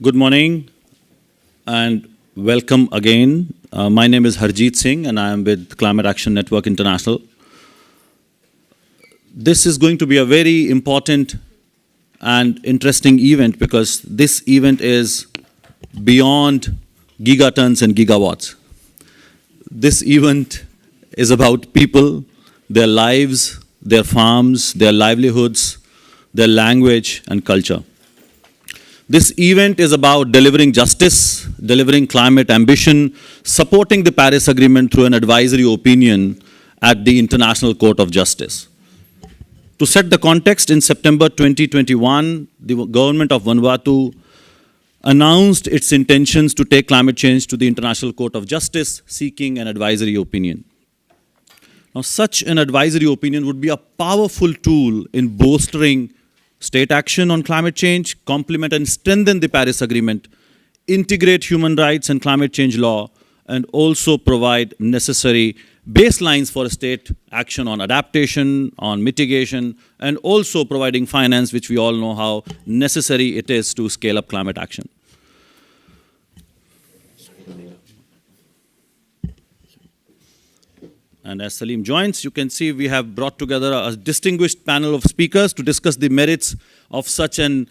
Good morning and welcome again. My name is Harjeet Singh and I am with Climate Action Network International. This is going to be a very important and interesting event because this event is beyond gigatons and gigawatts. This event is about people, their lives, their farms, their livelihoods, their language and culture. This event is about delivering justice, delivering climate ambition, supporting the Paris Agreement through an advisory opinion at the International Court of Justice. To set the context, in September 2021, the Government of Vanuatu announced its intentions to take climate change to the International Court of Justice, seeking an advisory opinion. Now, such an advisory opinion would be a powerful tool in bolstering state action on climate change, complement and strengthen the Paris Agreement, integrate human rights and climate change law, and also provide necessary baselines for state action on adaptation, on mitigation, and also providing finance, which we all know how necessary it is to scale up climate action. And as Saleem joins, you can see we have brought together a distinguished panel of speakers to discuss the merits of such an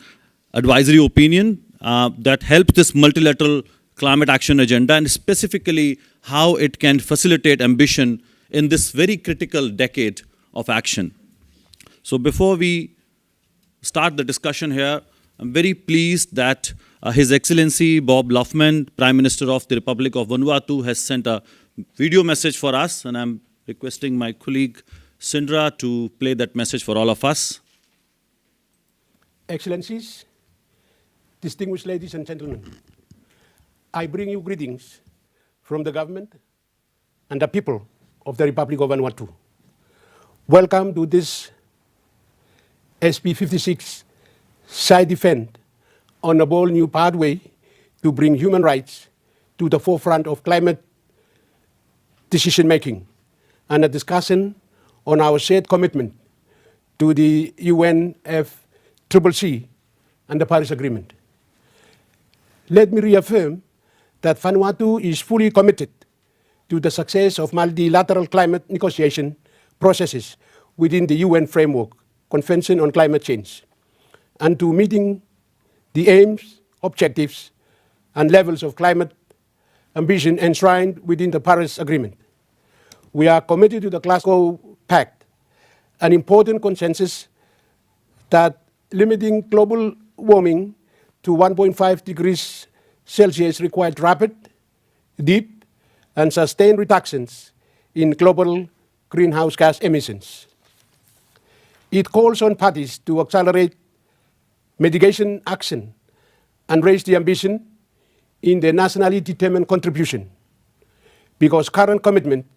advisory opinion that helps this multilateral climate action agenda and specifically how it can facilitate ambition in this very critical decade of action. So before we start the discussion here, I'm very pleased that His Excellency Bob Loughman, Prime Minister of the Republic of Vanuatu, has sent a video message for us, and I'm requesting my colleague Sindra to play that message for all of us. Excellencies, distinguished ladies and gentlemen, I bring you greetings from the government and the people of the Republic of Vanuatu. Welcome to this SP 56 side event on a bold new pathway to bring human rights to the forefront of climate decision-making and a discussion on our shared commitment to the UNFCCC and the Paris Agreement. Let me reaffirm that Vanuatu is fully committed to the success of multilateral climate negotiation processes within the UN framework, Convention on Climate Change, and to meeting the aims, objectives, and levels of climate ambition enshrined within the Paris Agreement. We are committed to the Glasgow Pact, an important consensus that limiting global warming to 1.5 degrees Celsius required rapid, deep, and sustained reductions in global greenhouse gas emissions. It calls on parties to accelerate mitigation action and raise the ambition in the nationally determined contribution, because current commitments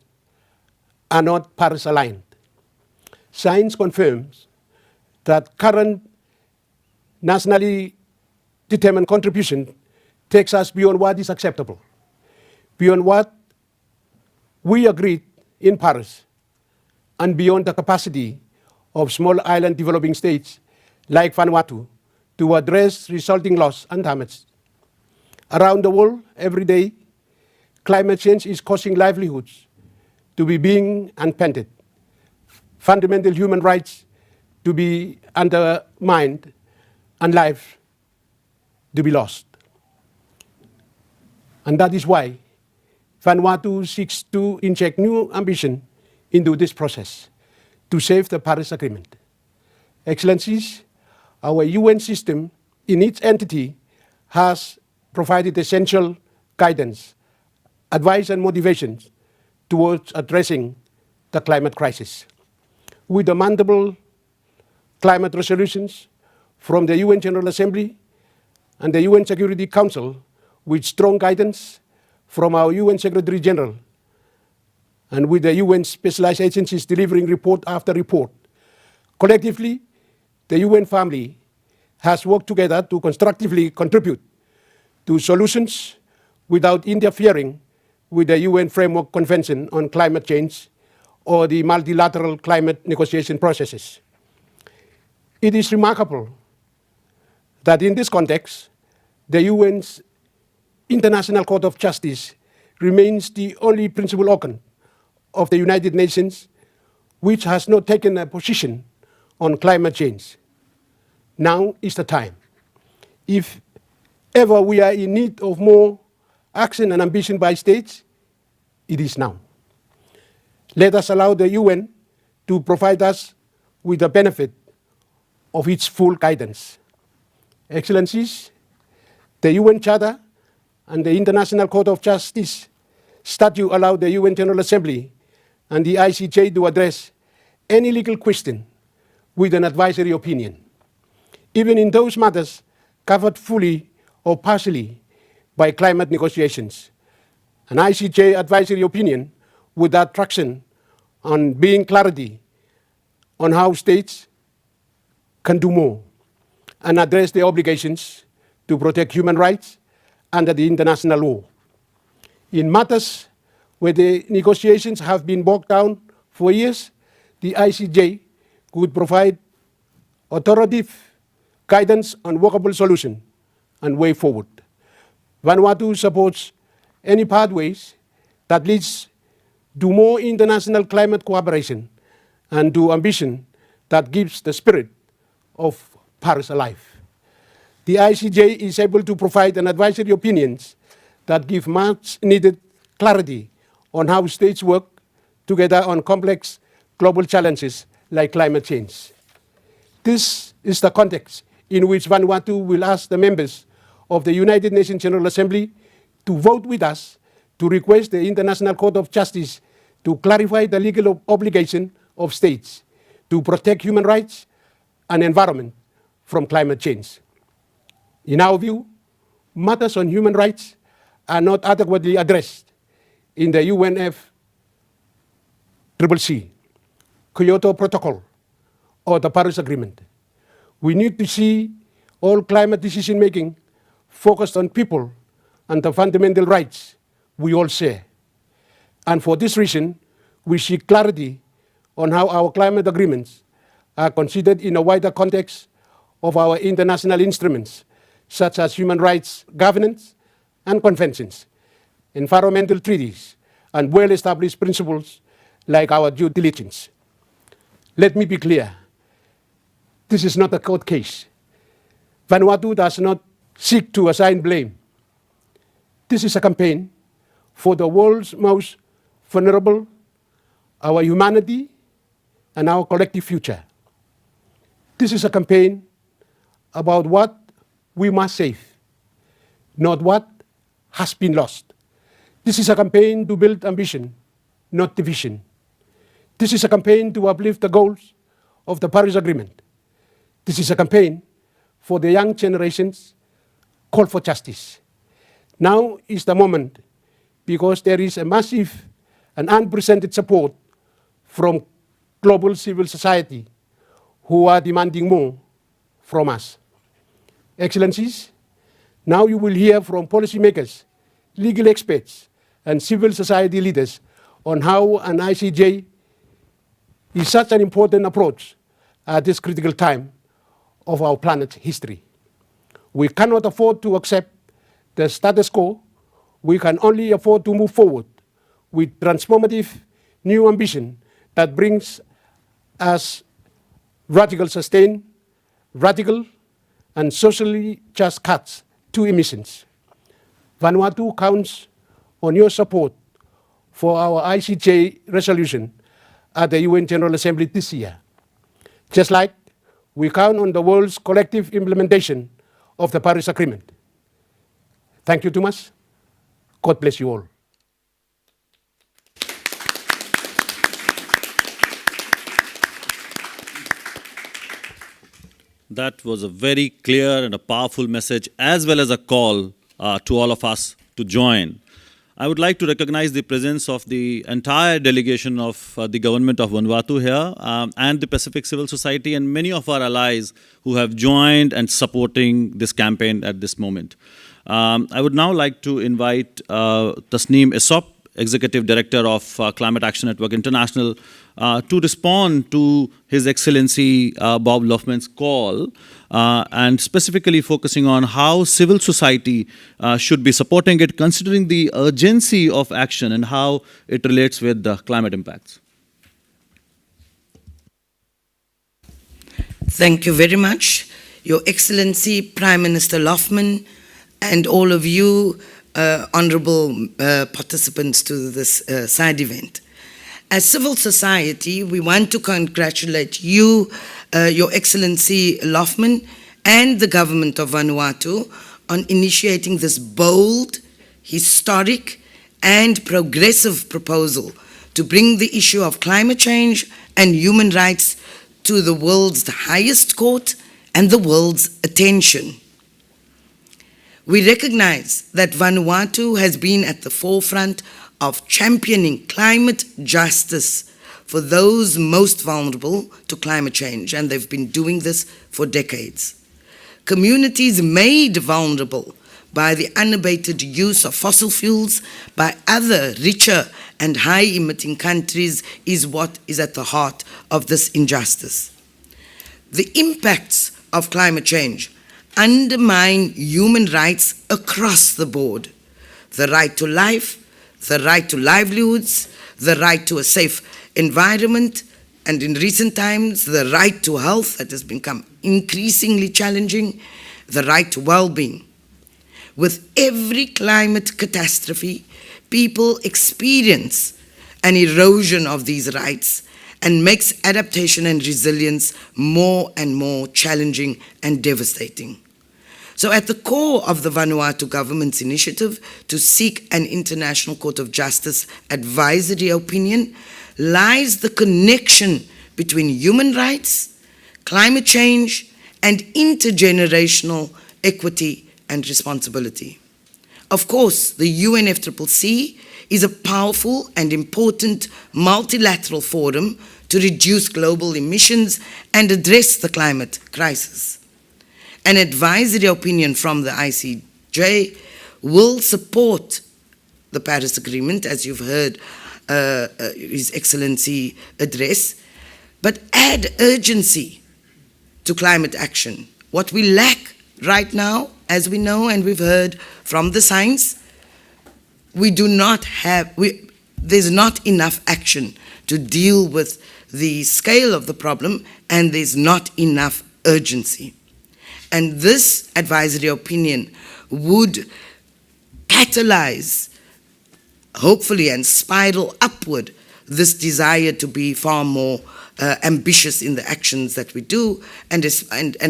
are not Paris-aligned. Science confirms that current nationally determined contribution takes us beyond what is acceptable, beyond what we agreed in Paris, and beyond the capacity of small island developing states like Vanuatu to address resulting loss and damage. Around the world, every day, climate change is causing livelihoods to be being upended, fundamental human rights to be undermined, and lives to be lost. And that is why Vanuatu seeks to inject new ambition into this process to save the Paris Agreement. Excellencies, our UN system in each entity has provided essential guidance, advice, and motivations towards addressing the climate crisis. With the multiple climate resolutions from the UN General Assembly and the UN Security Council, with strong guidance from our UN Secretary General, and with the UN specialized agencies delivering report after report, collectively, the UN family has worked together to constructively contribute to solutions without interfering with the UN Framework Convention on Climate Change or the multilateral climate negotiation processes. It is remarkable that in this context, the UN's International Court of Justice remains the only principal organ of the United Nations which has not taken a position on climate change. Now is the time. If ever we are in need of more action and ambition by states, it is now. Let us allow the UN to provide us with the benefit of its full guidance. Excellencies, the UN Charter and the International Court of Justice statute allow the UN General Assembly and the ICJ to address any legal question with an advisory opinion, even in those matters covered fully or partially by climate negotiations. An ICJ advisory opinion would add traction on being clarity on how states can do more and address their obligations to protect human rights under the international law. In matters where the negotiations have been bogged down for years, the ICJ could provide authoritative guidance on workable solution and way forward. Vanuatu supports any pathways that leads to more international climate cooperation and to ambition that keeps the spirit of Paris alive. The ICJ is able to provide an advisory opinions that give much needed clarity on how states work together on complex global challenges like climate change. This is the context in which Vanuatu will ask the members of the United Nations General Assembly to vote with us to request the International Court of Justice to clarify the legal obligation of states to protect human rights and environment from climate change. In our view, matters on human rights are not adequately addressed in the UNFCCC, Kyoto Protocol, or the Paris Agreement. We need to see all climate decision-making focused on people and the fundamental rights we all share. And for this reason, we seek clarity on how our climate agreements are considered in a wider context of our international instruments, such as human rights governance and conventions, environmental treaties, and well-established principles like our due diligence. Let me be clear, this is not a court case. Vanuatu does not seek to assign blame. This is a campaign for the world's most vulnerable, our humanity, and our collective future. This is a campaign about what we must save, not what has been lost. This is a campaign to build ambition, not division. This is a campaign to uplift the goals of the Paris Agreement. This is a campaign for the young generations call for justice. Now is the moment, because there is a massive and unprecedented support from global civil society who are demanding more from us. Excellencies, now you will hear from policymakers, legal experts, and civil society leaders on how an ICJ is such an important approach at this critical time of our planet's history. We cannot afford to accept the status quo. We can only afford to move forward with transformative new ambition that brings us radical and socially just cuts to emissions. Vanuatu counts on your support for our ICJ resolution at the UN General Assembly this year, just like we count on the world's collective implementation of the Paris Agreement. Thank you too much. God bless you all. That was a very clear and a powerful message, as well as a call to all of us to join. I would like to recognize the presence of the entire delegation of the Government of Vanuatu here and the Pacific Civil Society and many of our allies who have joined and supporting this campaign at this moment. I would now like to invite Tasneem Essop, Executive Director of Climate Action Network International, to respond to His Excellency Bob Loughman's call, and specifically focusing on how civil society should be supporting it, considering the urgency of action and how it relates with the climate impacts. Thank you very much, Your Excellency Prime Minister Loughman, and all of you honorable participants to this side event. As civil society, we want to congratulate you, Your Excellency Loughman, and the Government of Vanuatu on initiating this bold, historic, and progressive proposal to bring the issue of climate change and human rights to the world's highest court and the world's attention. We recognize that Vanuatu has been at the forefront of championing climate justice for those most vulnerable to climate change, and they've been doing this for decades. Communities made vulnerable by the unabated use of fossil fuels by other richer and high-emitting countries is what is at the heart of this injustice. The impacts of climate change undermine human rights across the board. The right to life, the right to livelihoods, the right to a safe environment, and in recent times, the right to health that has become increasingly challenging, the right to well-being. With every climate catastrophe, people experience an erosion of these rights and makes adaptation and resilience more and more challenging and devastating. So at the core of the Vanuatu government's initiative to seek an International Court of Justice advisory opinion lies the connection between human rights, climate change, and intergenerational equity and responsibility. Of course, the UNFCCC is a powerful and important multilateral forum to reduce global emissions and address the climate crisis. An advisory opinion from the ICJ will support the Paris Agreement, as you've heard His Excellency address, but add urgency to climate action. What we lack right now, as we know and we've heard from the science, there's not enough action to deal with the scale of the problem, and there's not enough urgency. And this advisory opinion would catalyze, hopefully, and spiral upward this desire to be far more ambitious in the actions that we do, and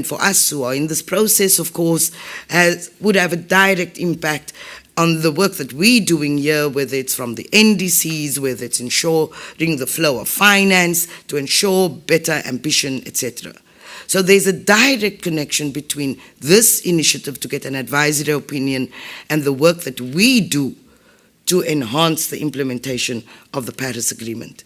for us who are in this process, of course, would have a direct impact on the work that we're doing here, whether it's from the NDCs, whether it's ensuring the flow of finance, to ensure better ambition, etc. So there's a direct connection between this initiative to get an advisory opinion and the work that we do to enhance the implementation of the Paris Agreement.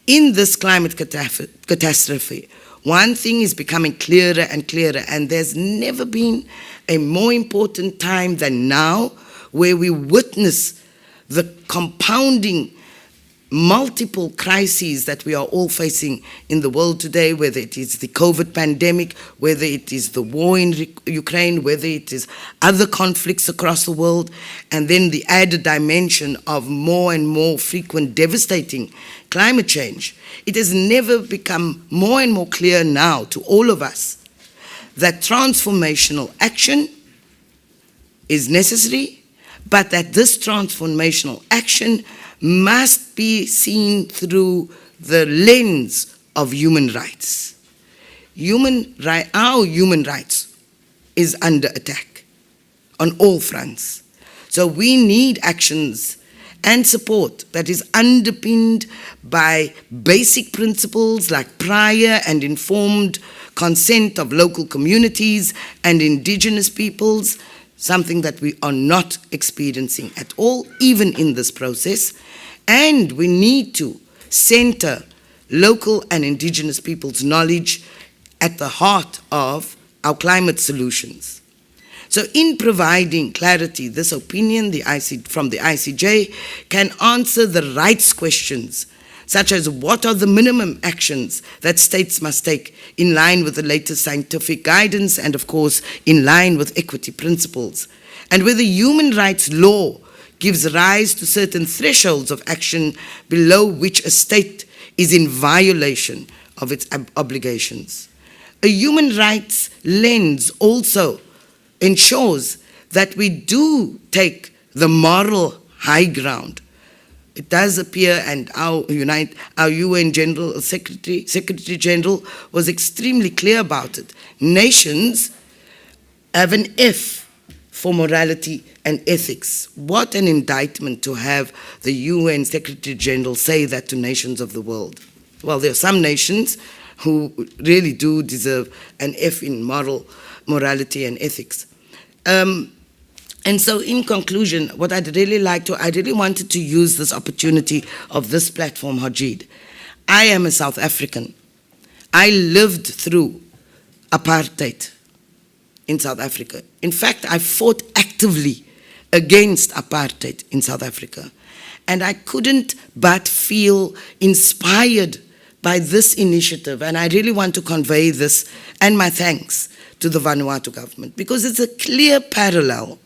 In this climate catastrophe, one thing is becoming clearer and clearer, and there's never been a more important time than now where we witness the compounding multiple crises that we are all facing in the world today, whether it is the COVID pandemic, whether it is the war in Ukraine, whether it is other conflicts across the world, and then the added dimension of more and more frequent devastating climate change. It has never become more and more clear now to all of us that transformational action is necessary, but that this transformational action must be seen through the lens of human rights. Our human rights is under attack on all fronts. So we need actions and support that is underpinned by basic principles like prior and informed consent of local communities and indigenous peoples, something that we are not experiencing at all, even in this process. And we need to center local and indigenous people's knowledge at the heart of our climate solutions. So in providing clarity, this opinion from the ICJ can answer the rights questions, such as what are the minimum actions that states must take in line with the latest scientific guidance and, of course, in line with equity principles, and whether human rights law gives rise to certain thresholds of action below which a state is in violation of its obligations. A human rights lens also ensures that we do take the moral high ground. It does appear, and our UN General Secretary General was extremely clear about it. Nations have an F for morality and ethics. What an indictment to have the UN Secretary General say that to nations of the world. Well, there are some nations who really do deserve an F in morality and ethics. And so in conclusion, what I really wanted to use this opportunity of this platform, Hajid. I am a South African. I lived through apartheid in South Africa. In fact, I fought actively against apartheid in South Africa. And I couldn't but feel inspired by this initiative. And I really want to convey this and my thanks to the Vanuatu government, because it's a clear parallel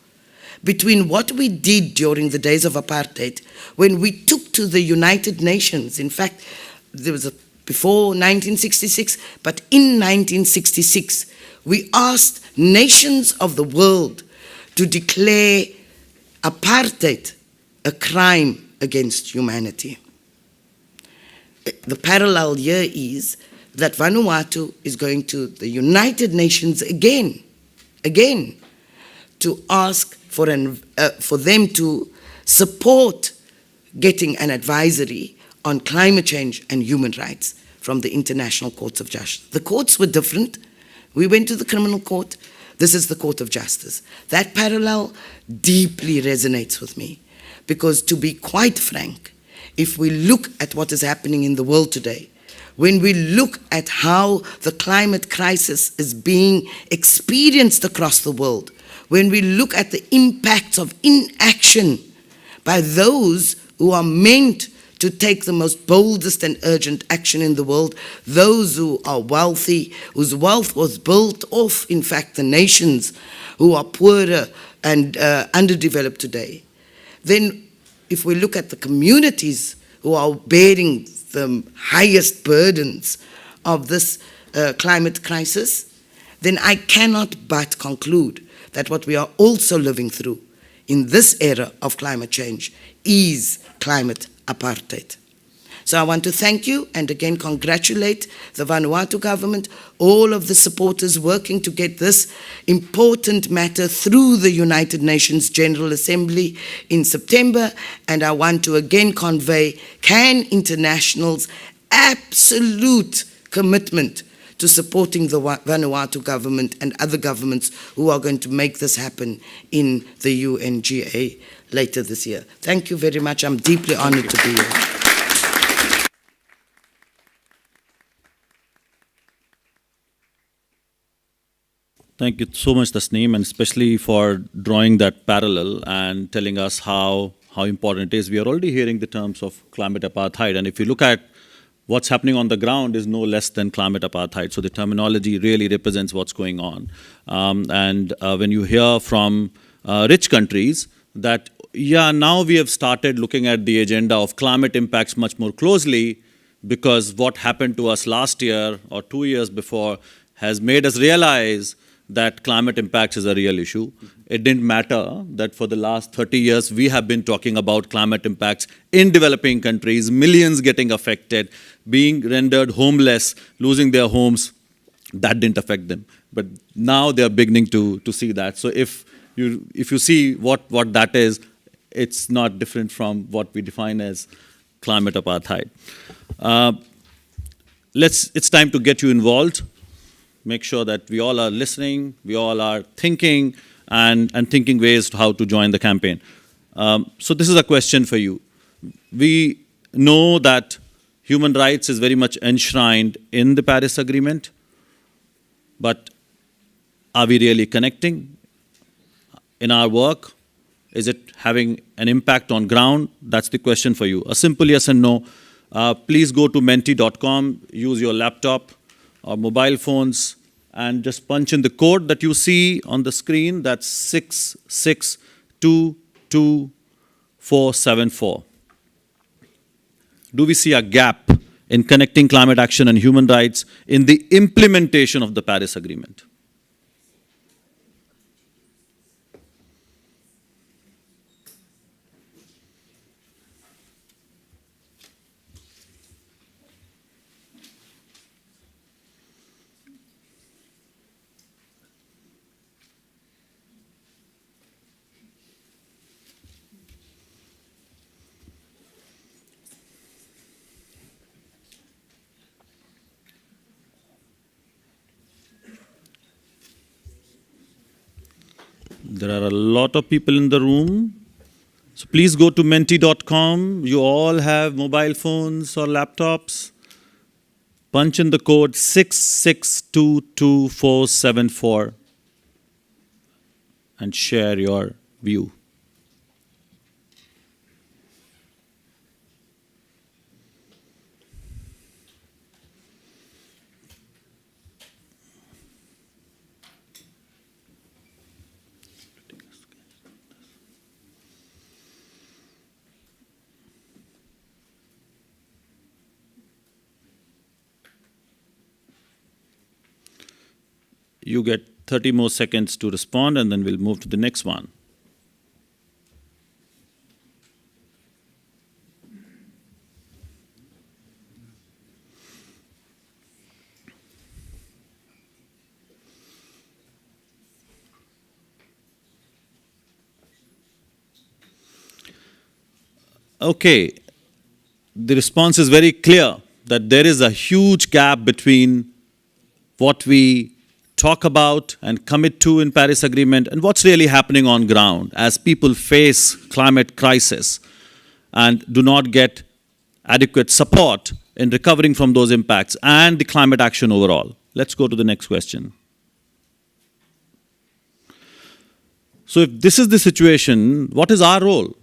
between what we did during the days of apartheid when we took to the United Nations. In fact, there was before 1966, but in 1966, we asked nations of the world to declare apartheid a crime against humanity. The parallel here is that Vanuatu is going to the United Nations again, to ask for them to support getting an advisory on climate change and human rights from the International Courts of Justice. The courts were different. We went to the criminal court. This is the Court of Justice. That parallel deeply resonates with me, because to be quite frank, if we look at what is happening in the world today, when we look at how the climate crisis is being experienced across the world, when we look at the impacts of inaction by those who are meant to take the most boldest and urgent action in the world, those who are wealthy, whose wealth was built off, in fact, the nations who are poorer and underdeveloped today, then if we look at the communities who are bearing the highest burdens of this climate crisis, then I cannot but conclude that what we are also living through in this era of climate change is climate apartheid. So I want to thank you and again congratulate the Vanuatu government, all of the supporters working to get this important matter through the United Nations General Assembly in September. And I want to again convey CAN International's absolute commitment to supporting the Vanuatu government and other governments who are going to make this happen in the UNGA later this year. Thank you very much. I'm deeply honored to be here. Thank you so much, Tasneem, and especially for drawing that parallel and telling us how important it is. We are already hearing the terms of climate apartheid, and if you look at what's happening on the ground is no less than climate apartheid. So the terminology really represents what's going on. When you hear from rich countries that, yeah, now we have started looking at the agenda of climate impacts much more closely, because what happened to us last year or 2 years before has made us realize that climate impacts is a real issue. It didn't matter that for the last 30 years we have been talking about climate impacts in developing countries, millions getting affected, being rendered homeless, losing their homes. That didn't affect them. But now they are beginning to see that. So if you see what that is, it's not different from what we define as climate apartheid. It's time to get you involved. Make sure that we all are listening, we all are thinking, and thinking ways to how to join the campaign. So this is a question for you. We know that human rights is very much enshrined in the Paris Agreement, but are we really connecting? in our work? Is it having an impact on ground? That's the question for you. A simple yes and no. Please go to menti.com, use your laptop or mobile phones, and just punch in the code that you see on the screen. That's 6622474. Do we see a gap in connecting climate action and human rights in the implementation of the Paris Agreement? There are a lot of people in the room. So please go to menti.com. You all have mobile phones or laptops. Punch in the code 6622474 and share your view. You get 30 more seconds to respond, and then we'll move to the next one. Okay, the response is very clear that there is a huge gap between what we talk about and commit to in Paris Agreement and what's really happening on ground as people face climate crisis and do not get adequate support in recovering from those impacts and the climate action overall. Let's go to the next question. So if this is the situation, what is our role?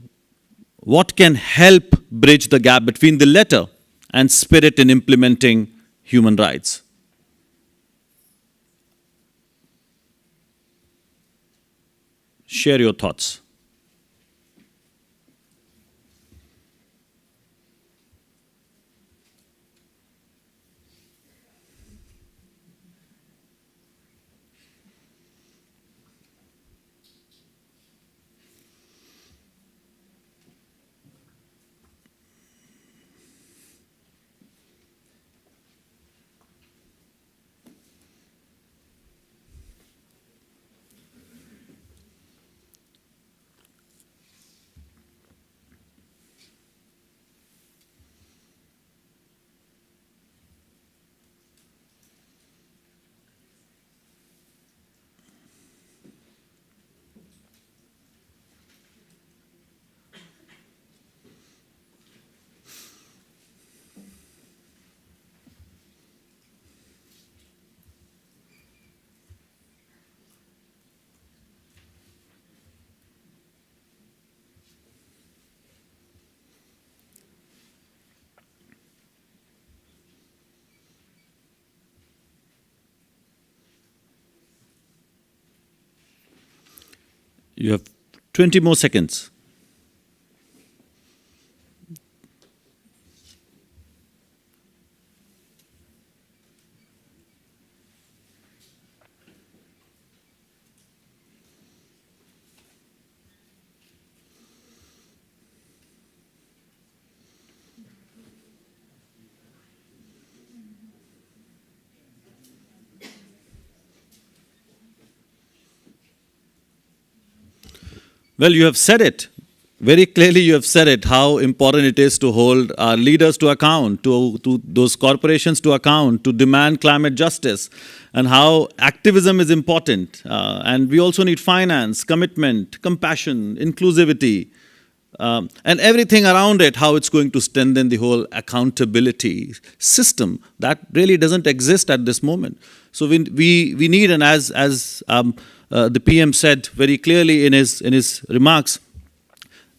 What can help bridge the gap between the letter and spirit in implementing human rights? Share your thoughts. You have 20 more seconds. Well, you have said it. Very clearly you have said it, how important it is to hold our leaders to account, to those corporations to account, to demand climate justice, and how activism is important. And we also need finance, commitment, compassion, inclusivity, and everything around it, how it's going to strengthen the whole accountability system that really doesn't exist at this moment. So we need, and as the PM said very clearly in his remarks,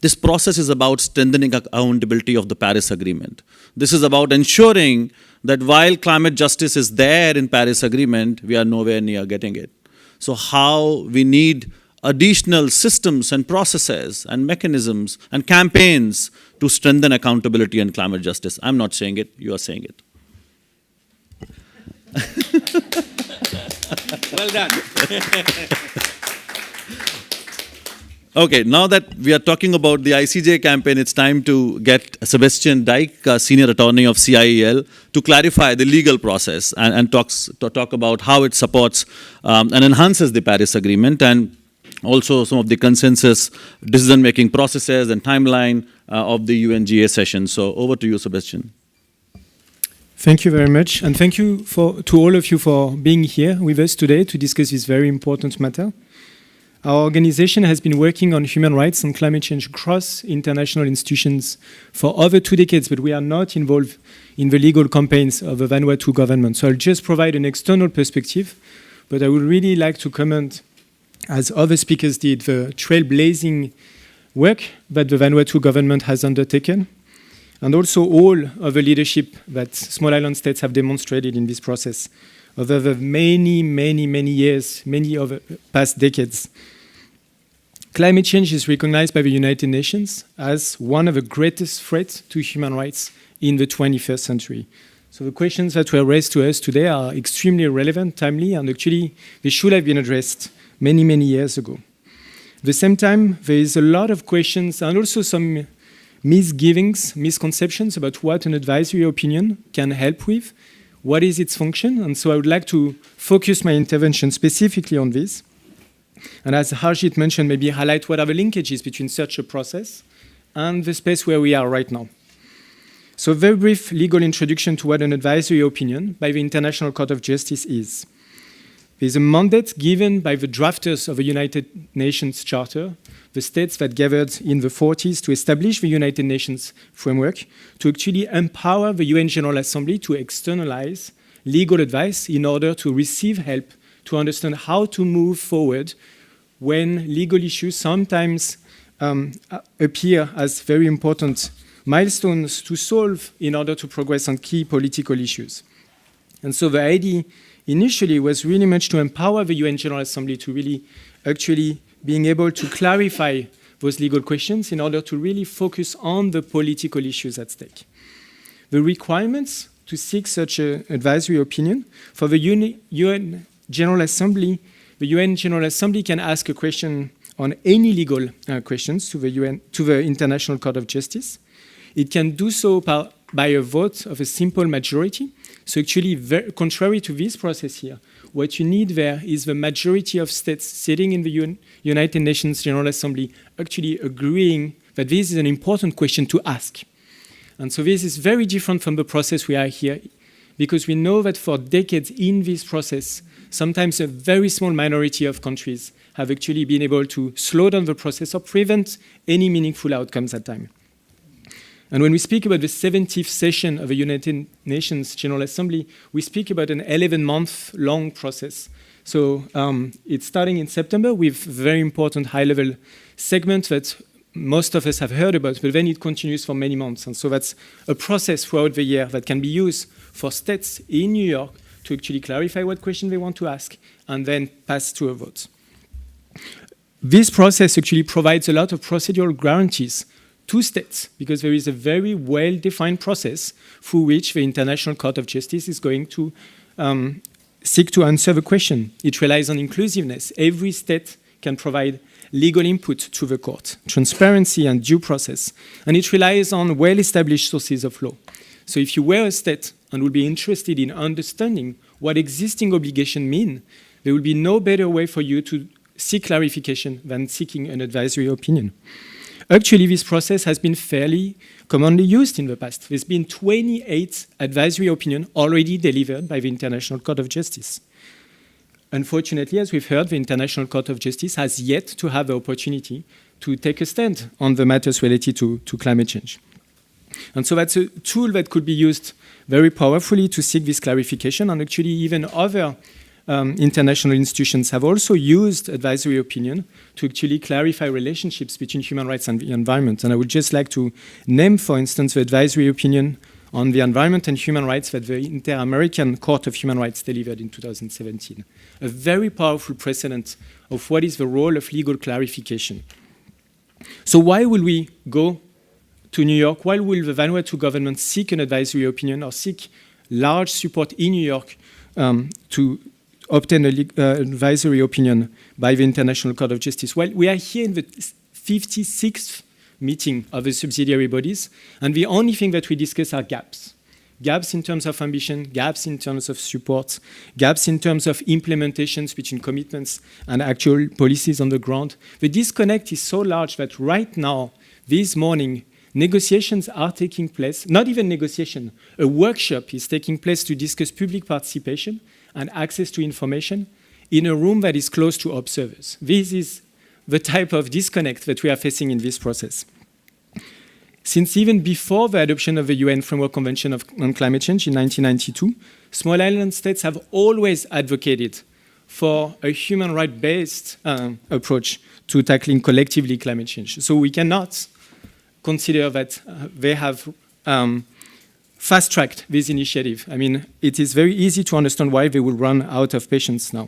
this process is about strengthening accountability of the Paris Agreement. This is about ensuring that while climate justice is there in Paris Agreement, we are nowhere near getting it. So how we need additional systems and processes and mechanisms and campaigns to strengthen accountability and climate justice. I'm not saying it, you are saying it. Well done. Okay, now that we are talking about the ICJ campaign, it's time to get Sébastien Duyck, Senior Attorney of CIEL, to clarify the legal process and talk about how it supports and enhances the Paris Agreement, and also some of the consensus decision-making processes and timeline of the UNGA session. So over to you, Sébastien. Thank you very much, and thank you to all of you for being here with us today to discuss this very important matter. Our organization has been working on human rights and climate change across international institutions for over 2 decades, but we are not involved in the legal campaigns of the Vanuatu government. So I'll just provide an external perspective, but I would really like to comment, as other speakers did, the trailblazing work that the Vanuatu government has undertaken, and also all of the leadership that small island states have demonstrated in this process over the many, many, many years, many of the past decades. Climate change is recognized by the United Nations as one of the greatest threats to human rights in the 21st century. So the questions that were raised to us today are extremely relevant, timely, and actually they should have been addressed many, many years ago. At the same time, there is a lot of questions and also some misgivings, misconceptions about what an advisory opinion can help with, what is its function, and so I would like to focus my intervention specifically on this. And as Harjit mentioned, maybe highlight what are the linkages between such a process and the space where we are right now. So a very brief legal introduction to what an advisory opinion by the International Court of Justice is. There's a mandate given by the drafters of the United Nations Charter, the states that gathered in the 40s to establish the United Nations framework, to actually empower the UN General Assembly to externalize legal advice in order to receive help to understand how to move forward when legal issues sometimes appear as very important milestones to solve in order to progress on key political issues. And so the idea initially was really much to empower the UN General Assembly to really actually being able to clarify those legal questions in order to really focus on the political issues at stake. The requirements to seek such an advisory opinion for the UN General Assembly, the UN General Assembly can ask a question on any legal questions to the International Court of Justice. It can do so by a vote of a simple majority. So actually, contrary to this process here, what you need there is the majority of states sitting in the United Nations General Assembly actually agreeing that this is an important question to ask. And so this is very different from the process we are here, because we know that for decades in this process, sometimes a very small minority of countries have actually been able to slow down the process or prevent any meaningful outcomes at time. And when we speak about the 70th session of the United Nations General Assembly, we speak about an 11-month-long process. So it's starting in September with very important high-level segments that most of us have heard about, but then it continues for many months. And so that's a process throughout the year that can be used for states in New York to actually clarify what question they want to ask and then pass to a vote. This process actually provides a lot of procedural guarantees to states, because there is a very well-defined process through which the International Court of Justice is going to seek to answer the question. It relies on inclusiveness. Every state can provide legal input to the court, transparency and due process, and it relies on well-established sources of law. So if you were a state and would be interested in understanding what existing obligations mean, there will be no better way for you to seek clarification than seeking an advisory opinion. Actually, this process has been fairly commonly used in the past. There's been 28 advisory opinions already delivered by the International Court of Justice. Unfortunately, as we've heard, the International Court of Justice has yet to have the opportunity to take a stand on the matters related to climate change. And so that's a tool that could be used very powerfully to seek this clarification, and actually even other international institutions have also used advisory opinion to actually clarify relationships between human rights and the environment. And I would just like to name, for instance, the advisory opinion on the environment and human rights that the Inter-American Court of Human Rights delivered in 2017. A very powerful precedent of what is the role of legal clarification. So why will we go to New York? Why will the Vanuatu government seek an advisory opinion or seek large support in New York to obtain an advisory opinion by the International Court of Justice? Well, we are here in the 56th meeting of the subsidiary bodies, and the only thing that we discuss are gaps. Gaps in terms of ambition, gaps in terms of support, gaps in terms of implementations between commitments and actual policies on the ground. The disconnect is so large that right now, this morning, negotiations are taking place, not even negotiation, a workshop is taking place to discuss public participation and access to information in a room that is close to observers. This is the type of disconnect that we are facing in this process. Since even before the adoption of the UN Framework Convention on Climate Change in 1992, small island states have always advocated for a human right-based approach to tackling collectively climate change. So we cannot consider that they have fast-tracked this initiative. I mean, it is very easy to understand why they will run out of patience now.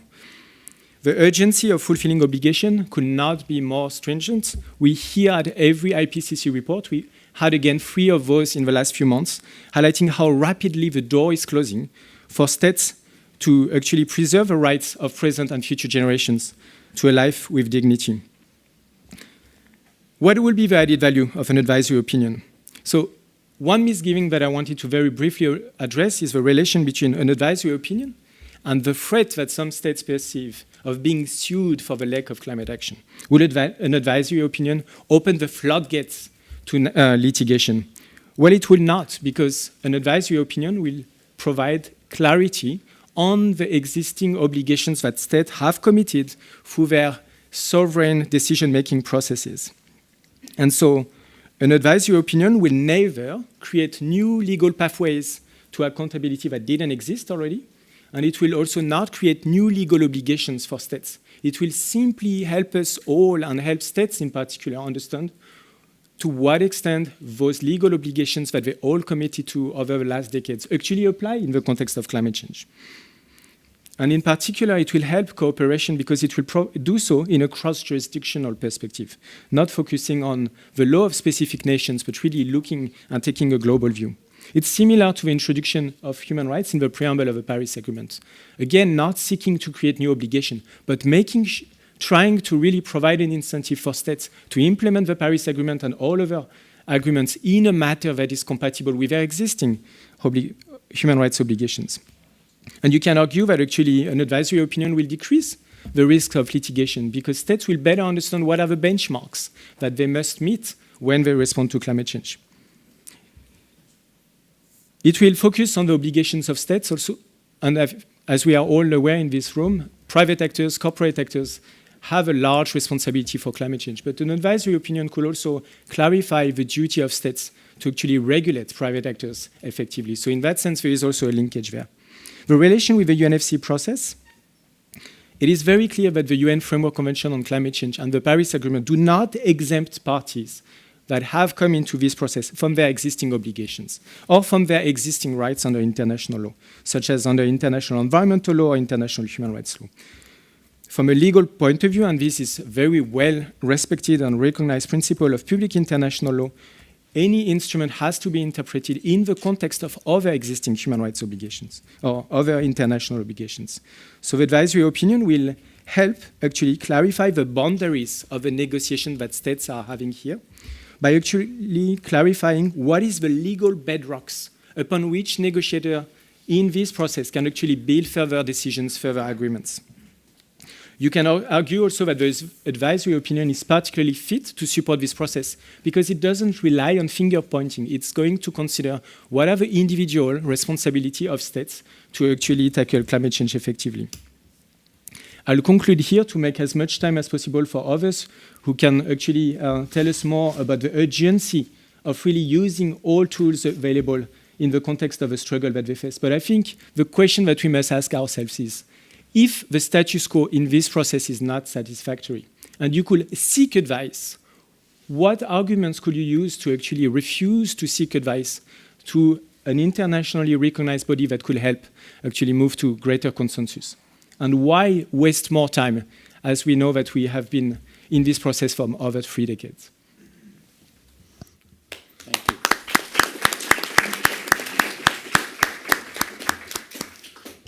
The urgency of fulfilling obligation could not be more stringent. We hear at every IPCC report, we had again 3 of those in the last few months, highlighting how rapidly the door is closing for states to actually preserve the rights of present and future generations to a life with dignity. What will be the added value of an advisory opinion? So one misgiving that I wanted to very briefly address is the relation between an advisory opinion and the threat that some states perceive of being sued for the lack of climate action. Will an advisory opinion open the floodgates to litigation? Well, it will not, because an advisory opinion will provide clarity on the existing obligations that states have committed through their sovereign decision-making processes. And so an advisory opinion will never create new legal pathways to accountability that didn't exist already, and it will also not create new legal obligations for states. It will simply help us all, and help states in particular, understand to what extent those legal obligations that they all committed to over the last decades actually apply in the context of climate change. And in particular, it will help cooperation because it will do so in a cross-jurisdictional perspective, not focusing on the law of specific nations, but really looking and taking a global view. It's similar to the introduction of human rights in the preamble of the Paris Agreement. Again, not seeking to create new obligation, but trying to really provide an incentive for states to implement the Paris Agreement and all other agreements in a matter that is compatible with their existing human rights obligations. And you can argue that actually an advisory opinion will decrease the risk of litigation because states will better understand what are the benchmarks that they must meet when they respond to climate change. It will focus on the obligations of states also, and as we are all aware in this room, private actors, corporate actors have a large responsibility for climate change, but an advisory opinion could also clarify the duty of states to actually regulate private actors effectively. So in that sense, there is also a linkage there. The relation with the UNFC process, it is very clear that the UN Framework Convention on Climate Change and the Paris Agreement do not exempt parties that have come into this process from their existing obligations or from their existing rights under international law, such as under international environmental law or international human rights law. From a legal point of view, and this is very well respected and recognized principle of public international law, any instrument has to be interpreted in the context of other existing human rights obligations or other international obligations. So the advisory opinion will help actually clarify the boundaries of the negotiation that states are having here by actually clarifying what is the legal bedrocks upon which negotiator in this process can actually build further decisions, further agreements. You can argue also that the advisory opinion is particularly fit to support this process because it doesn't rely on finger pointing. It's going to consider what are the individual responsibility of states to actually tackle climate change effectively. I'll conclude here to make as much time as possible for others who can actually tell us more about the urgency of really using all tools available in the context of a struggle that they face. But I think the question that we must ask ourselves if the status quo in this process is not satisfactory, and you could seek advice, what arguments could you use to actually refuse to seek advice to an internationally recognized body that could help actually move to greater consensus? And why waste more time, as we know that we have been in this process for over 3 decades? Thank you.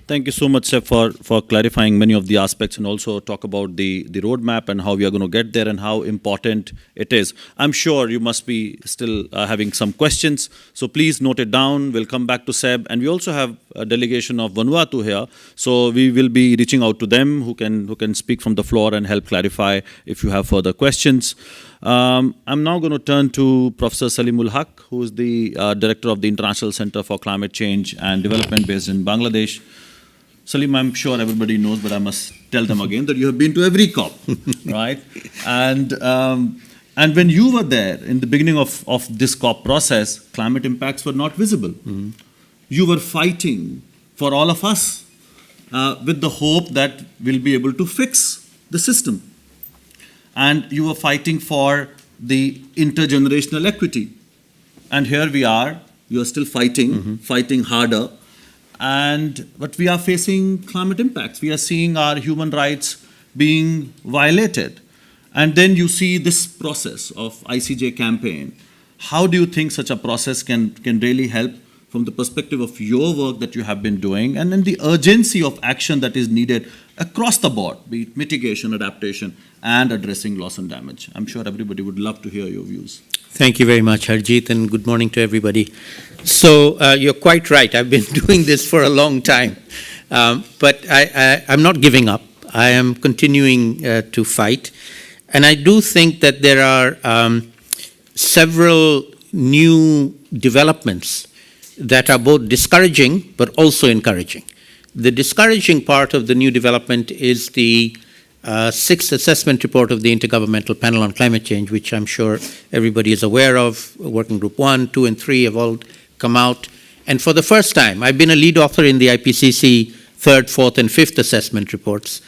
Thank you so much, Seb, for clarifying many of the aspects and also talk about the roadmap and how we are going to get there and how important it is. I'm sure you must be still having some questions, so please note it down. We'll come back to Seb, and we also have a delegation of Vanuatu here, so we will be reaching out to them who can speak from the floor and help clarify if you have further questions. I'm now going to turn to Professor Salimul, who is the Director of the International Center for Climate Change and Development based in Bangladesh. Salim, I'm sure everybody knows, but I must tell them again that you have been to every COP, right? And when you were there in the beginning of this COP process, climate impacts were not visible. Mm-hmm. You were fighting for all of us with the hope that we'll be able to fix the system. And you were fighting for the intergenerational equity. And here we are, you are still fighting, fighting harder. But we are facing climate impacts. We are seeing our human rights being violated. And then you see this process of ICJ campaign. How do you think such a process can really help from the perspective of your work that you have been doing and then the urgency of action that is needed across the board, be it mitigation, adaptation, and addressing loss and damage? I'm sure everybody would love to hear your views. Thank you very much, Harjeet, and good morning to everybody. So you're quite right. I've been doing this for a long time, but I'm not giving up. I am continuing to fight. And I do think that there are several new developments that are both discouraging but also encouraging. The discouraging part of the new development is the sixth assessment report of the Intergovernmental Panel on Climate Change, which I'm sure everybody is aware of. Working Group 1, 2, and 3 have all come out. And for the first time, I've been a lead author in the IPCC third, fourth, and fifth assessment reports,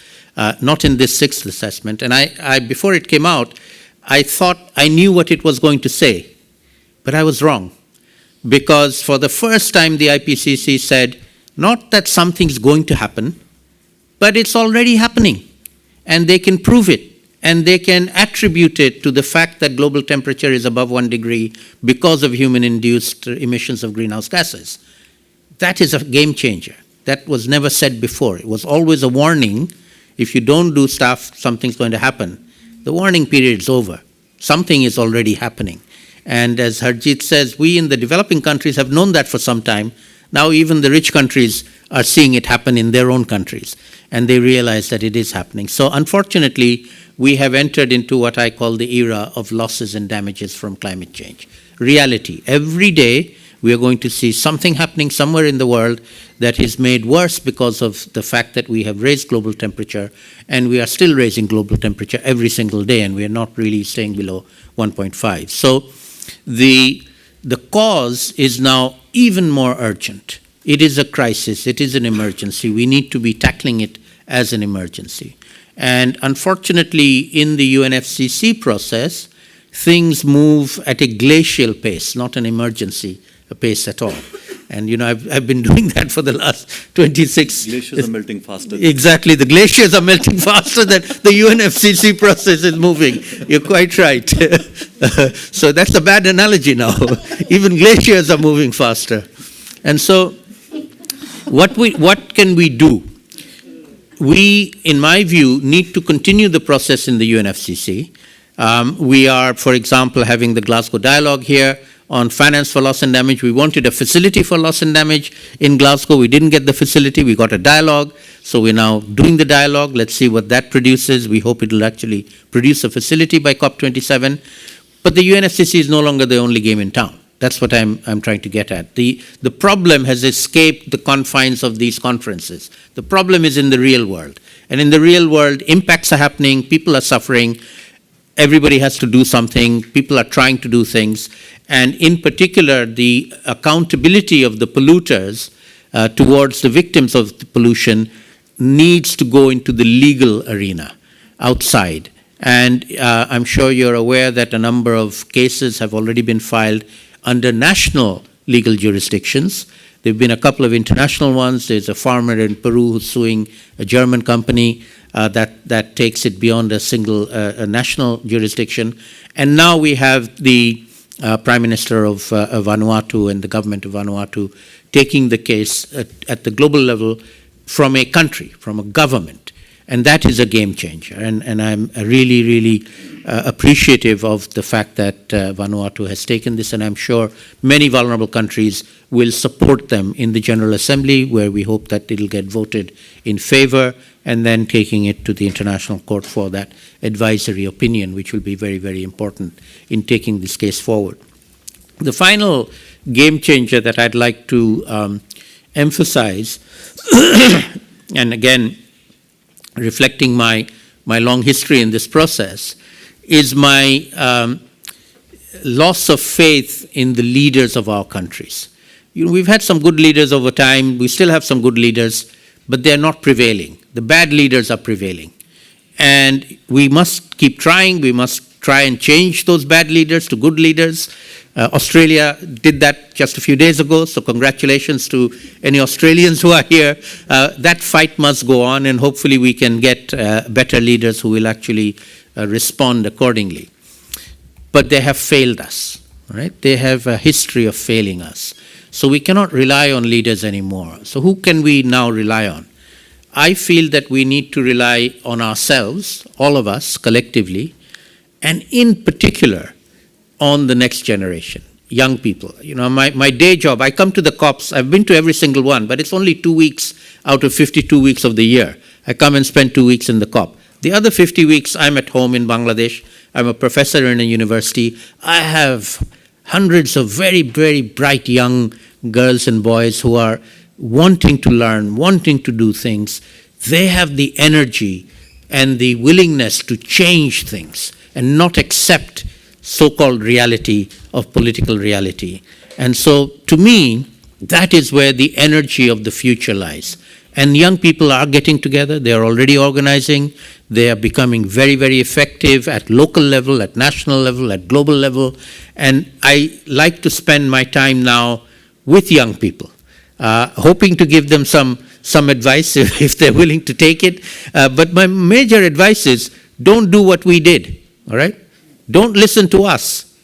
not in this sixth assessment. And I before it came out, I thought I knew what it was going to say, but I was wrong. Because for the first time, the IPCC said, not that something's going to happen, but it's already happening. And they can prove it, and they can attribute it to the fact that global temperature is above 1 degree because of human-induced emissions of greenhouse gases. That is a game changer. That was never said before. It was always a warning. If you don't do stuff, something's going to happen. The warning period is over. Something is already happening. And as Harjeet says, we in the developing countries have known that for some time. Now even the rich countries are seeing it happen in their own countries, and they realize that it is happening. So unfortunately, we have entered into what I call the era of losses and damages from climate change. Reality. Every day, we are going to see something happening somewhere in the world that is made worse because of the fact that we have raised global temperature, and we are still raising global temperature every single day, and we are not really staying below 1.5. So the cause is now even more urgent. It is a crisis. It is an emergency. We need to be tackling it as an emergency. And unfortunately, in the UNFCCC process, things move at a glacial pace, not an emergency pace at all. And, you know, I've been doing that for the last 26... Glaciers are melting faster. Exactly. The glaciers are melting faster than the UNFCCC process is moving. You're quite right. So that's a bad analogy now. Even glaciers are moving faster. And so what can we do? We, in my view, need to continue the process in the UNFCCC. We are, for example, having the Glasgow dialogue here on finance for loss and damage. We wanted a facility for loss and damage in Glasgow. We didn't get the facility. We got a dialogue. So we're now doing the dialogue. Let's see what that produces. We hope it will actually produce a facility by COP27. But the UNFCCC is no longer the only game in town. That's what I'm trying to get at. The problem has escaped the confines of these conferences. The problem is in the real world. And in the real world, impacts are happening, people are suffering, everybody has to do something, people are trying to do things. And in particular, the accountability of the polluters towards the victims of the pollution needs to go into the legal arena outside. And I'm sure you're aware that a number of cases have already been filed under national legal jurisdictions. There have been a couple of international ones. There's a farmer in Peru who's suing a German company that takes it beyond a single national jurisdiction. And now we have the Prime Minister of Vanuatu and the Government of Vanuatu taking the case at the global level from a country, from a government. And that is a game changer. And I'm really, really appreciative of the fact that Vanuatu has taken this, and I'm sure many vulnerable countries will support them in the General Assembly, where we hope that it'll get voted in favor, and then taking it to the International Court for that advisory opinion, which will be very, very important in taking this case forward. The final game changer that I'd like to emphasize, and again, reflecting my long history in this process, is my loss of faith in the leaders of our countries. You know, we've had some good leaders over time. We still have some good leaders, but they're not prevailing. The bad leaders are prevailing. And we must keep trying. We must try and change those bad leaders to good leaders. Australia did that just a few days ago, so congratulations to any Australians who are here. That fight must go on, and hopefully we can get better leaders who will actually respond accordingly. But they have failed us, right? They have a history of failing us. So we cannot rely on leaders anymore. So who can we now rely on? I feel that we need to rely on ourselves, all of us collectively, and in particular on the next generation, young people. You know, my day job, I come to the COPs, I've been to every single one, but it's only 2 weeks out of 52 weeks of the year. I come and spend 2 weeks in the COP. The other 50 weeks, I'm at home in Bangladesh. I'm a professor in a university. I have hundreds of very, very bright young girls and boys who are wanting to learn, wanting to do things. They have the energy and the willingness to change things and not accept so-called reality of political reality. And so, to me, that is where the energy of the future lies. And young people are getting together. They are already organizing. They are becoming very, very effective at local level, at national level, at global level. And I like to spend my time now with young people, hoping to give them some advice if they're willing to take it. But my major advice is, don't do what we did, all right? Don't listen to us.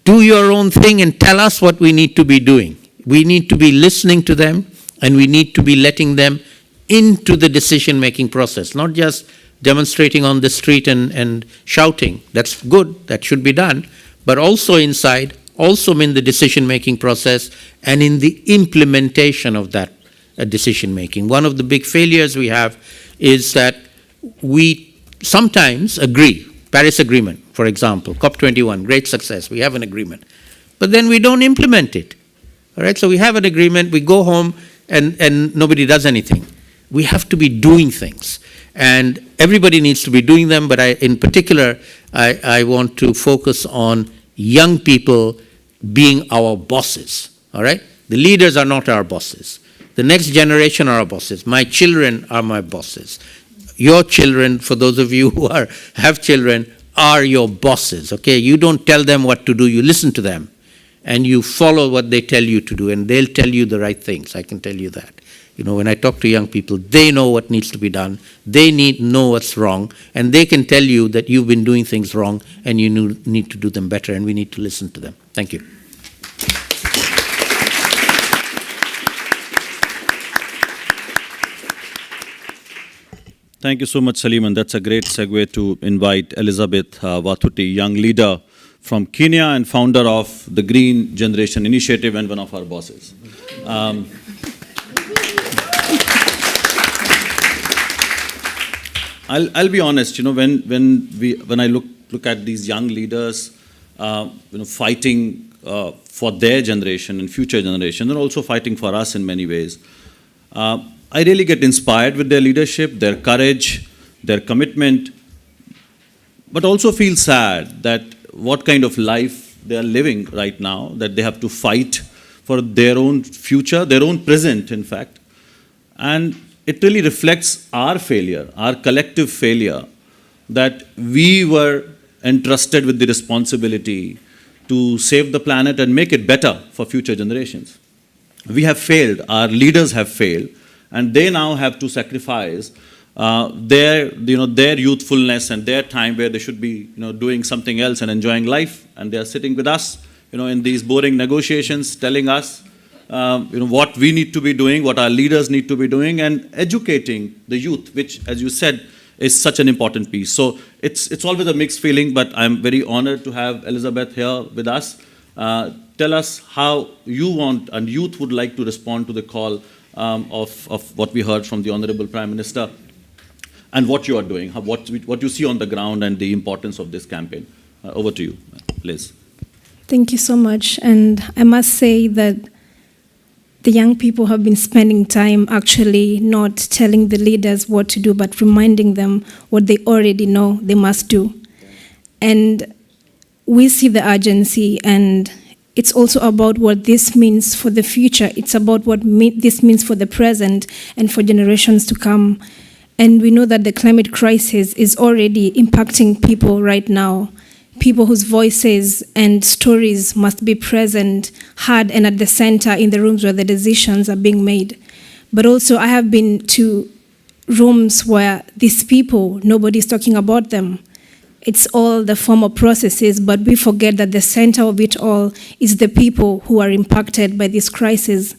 Do your own thing and tell us what we need to be doing. We need to be listening to them, and we need to be letting them into the decision-making process, not just demonstrating on the street and shouting. That's good, that should be done, but also inside, also in the decision-making process and in the implementation of that decision-making. One of the big failures we have is that we sometimes agree. Paris Agreement, for example, COP21, great success, we have an agreement. But then we don't implement it, all right? So we have an agreement, we go home, and nobody does anything. We have to be doing things, and everybody needs to be doing them, but in particular, I want to focus on young people being our bosses, all right? The leaders are not our bosses. The next generation are our bosses. My children are my bosses. Your children, for those of you who have children, are your bosses, okay? You don't tell them what to do, you listen to them, and you follow what they tell you to do, and they'll tell you the right things, I can tell you that. You know, when I talk to young people, they know what needs to be done, they know what's wrong, and they can tell you that you've been doing things wrong, and you need to do them better, and we need to listen to them. Thank you. Thank you so much, Saleemul. That's a great segue to invite Elizabeth Wathuti, young leader from Kenya and founder of the Green Generation Initiative and one of our bosses. I'll be honest. You know, when I look at these young leaders, fighting for their generation and future generation, they're also fighting for us in many ways. I really get inspired with their leadership, their courage, their commitment, but also feel sad that what kind of life they are living right now, that they have to fight for their own future, their own present, in fact. And it really reflects our failure, our collective failure, that we were entrusted with the responsibility to save the planet and make it better for future generations. We have failed, our leaders have failed, and they now have to sacrifice their youthfulness and their time where they should be doing something else and enjoying life, and they are sitting with us in these boring negotiations, telling us what we need to be doing, what our leaders need to be doing, and educating the youth, which, as you said, is such an important piece. So it's always a mixed feeling, but I'm very honored to have Elizabeth here with us. Tell us how you want and youth would like to respond to the call of what we heard from the Honorable Prime Minister, and what you are doing, what you see on the ground, and the importance of this campaign. Over to you, Liz. Thank you so much. And I must say that the young people have been spending time actually not telling the leaders what to do, but reminding them what they already know they must do. And we see the urgency, and it's also about what this means for the future. It's about what this means for the present and for generations to come. And we know that the climate crisis is already impacting people right now. People whose voices and stories must be present, heard, and at the center in the rooms where the decisions are being made. But also, I have been to rooms where these people, nobody's talking about them. It's all the formal processes, but we forget that the center of it all is the people who are impacted by this crisis.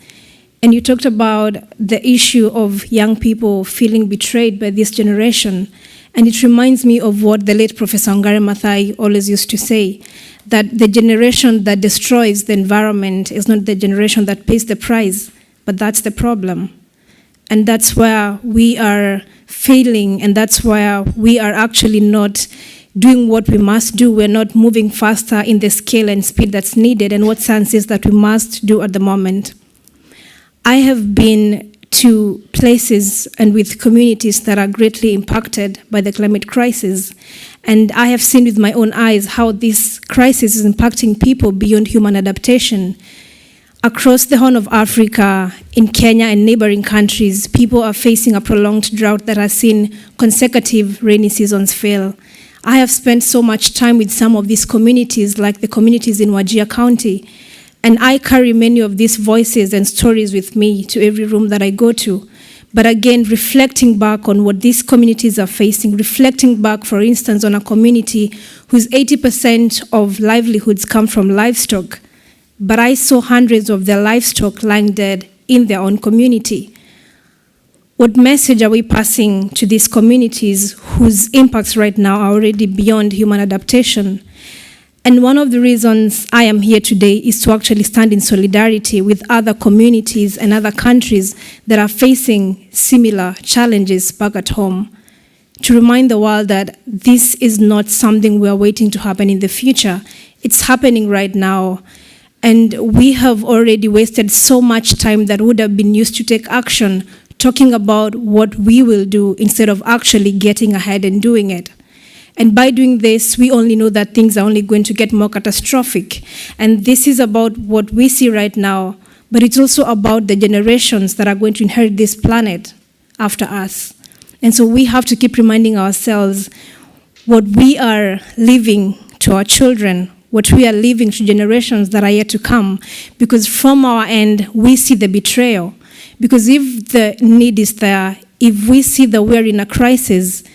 And you talked about the issue of young people feeling betrayed by this generation. And it reminds me of what the late Professor Wangari Maathai always used to say, that the generation that destroys the environment is not the generation that pays the price, but that's the problem. And that's where we are failing, and that's where we are actually not doing what we must do. We're not moving faster in the scale and speed that's needed, and what science is that we must do at the moment. I have been to places and with communities that are greatly impacted by the climate crisis. And I have seen with my own eyes how this crisis is impacting people beyond human adaptation. Across the Horn of Africa, in Kenya and neighboring countries, people are facing a prolonged drought that has seen consecutive rainy seasons fail. I have spent so much time with some of these communities, like the communities in Wajir County, and I carry many of these voices and stories with me to every room that I go to. But again, reflecting back on what these communities are facing, reflecting back, for instance, on a community whose 80% of livelihoods come from livestock, but I saw hundreds of their livestock lying dead in their own community. What message are we passing to these communities whose impacts right now are already beyond human adaptation? And one of the reasons I am here today is to actually stand in solidarity with other communities and other countries that are facing similar challenges back at home, to remind the world that this is not something we are waiting to happen in the future. It's happening right now. And we have already wasted so much time that would have been used to take action, talking about what we will do instead of actually getting ahead and doing it. And by doing this, we only know that things are only going to get more catastrophic. And this is about what we see right now, but it's also about the generations that are going to inherit this planet after us. And so we have to keep reminding ourselves what we are leaving to our children, what we are leaving to generations that are yet to come. Because from our end, we see the betrayal. Because if the need is there, if we see that we're in a crisis,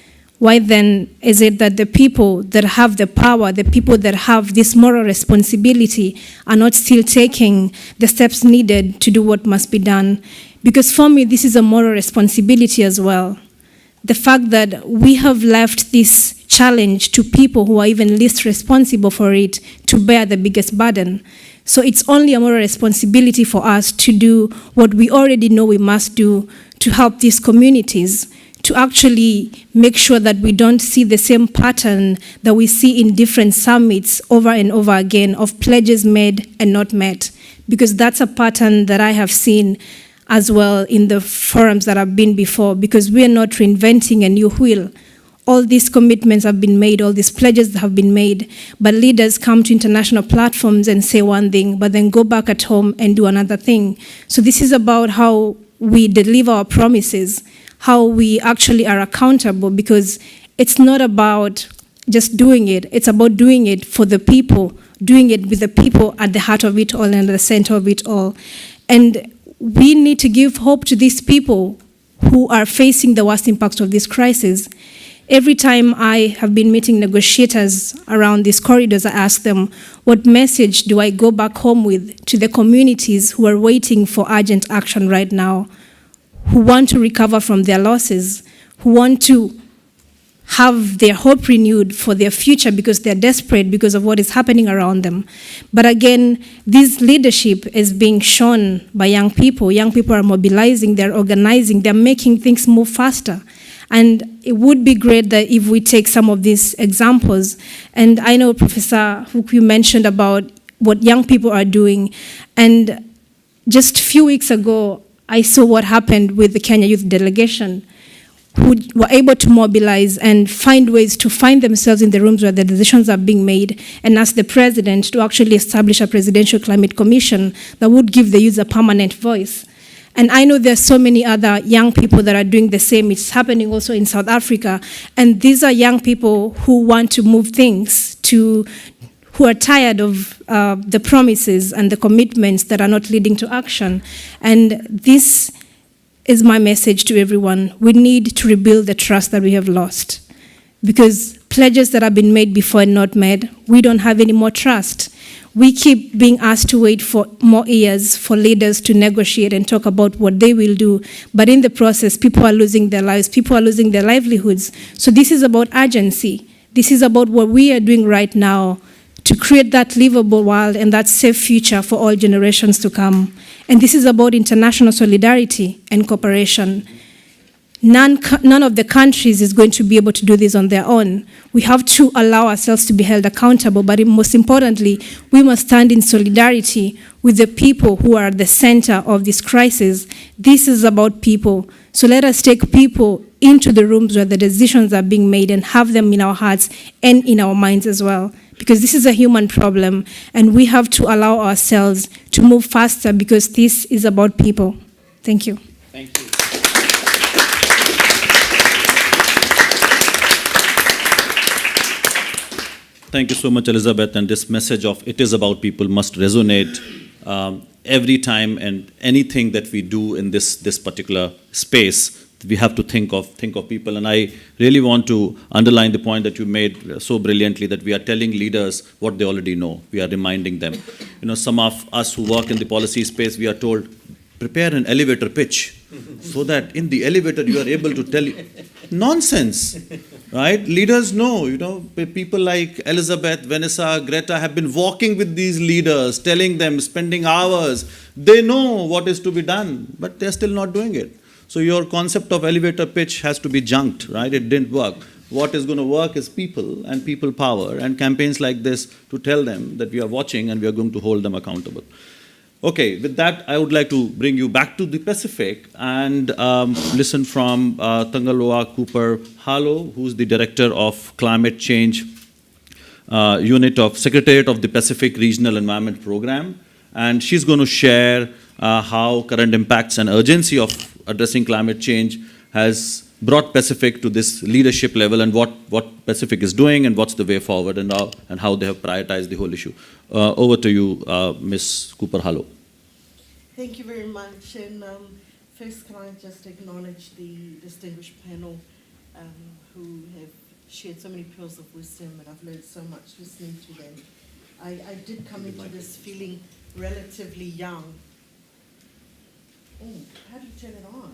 why then is it that the people that have the power, the people that have this moral responsibility, are not still taking the steps needed to do what must be done? Because for me, this is a moral responsibility as well. The fact that we have left this challenge to people who are even least responsible for it to bear the biggest burden. So it's only a moral responsibility for us to do what we already know we must do to help these communities, to actually make sure that we don't see the same pattern that we see in different summits over and over again of pledges made and not met. Because that's a pattern that I have seen as well in the forums that I've been before, because we are not reinventing a new wheel. All these commitments have been made, all these pledges have been made, but leaders come to international platforms and say one thing, but then go back at home and do another thing. So this is about how we deliver our promises, how we actually are accountable, because it's not about just doing it. It's about doing it for the people, doing it with the people at the heart of it all and at the center of it all. And we need to give hope to these people who are facing the worst impacts of this crisis. Every time I have been meeting negotiators around these corridors, I ask them, what message do I go back home with to the communities who are waiting for urgent action right now, who want to recover from their losses, who want to have their hope renewed for their future because they're desperate because of what is happening around them. But again, this leadership is being shown by young people. Young people are mobilizing, they're organizing, they're making things move faster. And it would be great that if we take some of these examples, and I know Professor Huku mentioned about what young people are doing, and just a few weeks ago, I saw what happened with the Kenya Youth Delegation, who were able to mobilize and find ways to find themselves in the rooms where the decisions are being made, and ask the president to actually establish a presidential climate commission that would give the youth a permanent voice. And I know there's so many other young people that are doing the same. It's happening also in South Africa. And these are young people who want to move things, who are tired of the promises and the commitments that are not leading to action. And this is my message to everyone. We need to rebuild the trust that we have lost. Because pledges that have been made before and not met, we don't have any more trust. We keep being asked to wait for more years for leaders to negotiate and talk about what they will do. But in the process, people are losing their lives, people are losing their livelihoods. So this is about urgency. This is about what we are doing right now to create that livable world and that safe future for all generations to come. And this is about international solidarity and cooperation. None of the countries is going to be able to do this on their own. We have to allow ourselves to be held accountable, but most importantly, we must stand in solidarity with the people who are at the center of this crisis. This is about people. So let us take people into the rooms where the decisions are being made and have them in our hearts and in our minds as well. Because this is a human problem, and we have to allow ourselves to move faster because this is about people. Thank you. Thank you. Thank you so much, Elizabeth. And this message of it is about people must resonate every time and anything that we do in this particular space. We have to think of people. And I really want to underline the point that you made so brilliantly, that we are telling leaders what they already know. We are reminding them. You know, some of us who work in the policy space, we are told, prepare an elevator pitch so that in the elevator you are able to tell you. Nonsense, right? Leaders know, you know, people like Elizabeth, Vanessa, Greta have been walking with these leaders, telling them, spending hours. They know what is to be done, but they're still not doing it. So your concept of elevator pitch has to be junked, right? It didn't work. What is going to work is people and people power and campaigns like this to tell them that we are watching and we are going to hold them accountable. Okay, with that, I would like to bring you back to the Pacific and listen from Tangaloa Cooper Halo, who's the Director of Climate Change Unit of Secretariat of the Pacific Regional Environment Program. And she's going to share how current impacts and urgency of addressing climate change has brought Pacific to this leadership level, and what Pacific is doing and what's the way forward, and how they have prioritized the whole issue. Over to you, Ms. Cooper Halo. Thank you very much. And first, can I just acknowledge the distinguished panel who have shared so many pearls of wisdom, and I've learned so much listening to them. I did come into this feeling relatively young. Oh, how do you turn it on?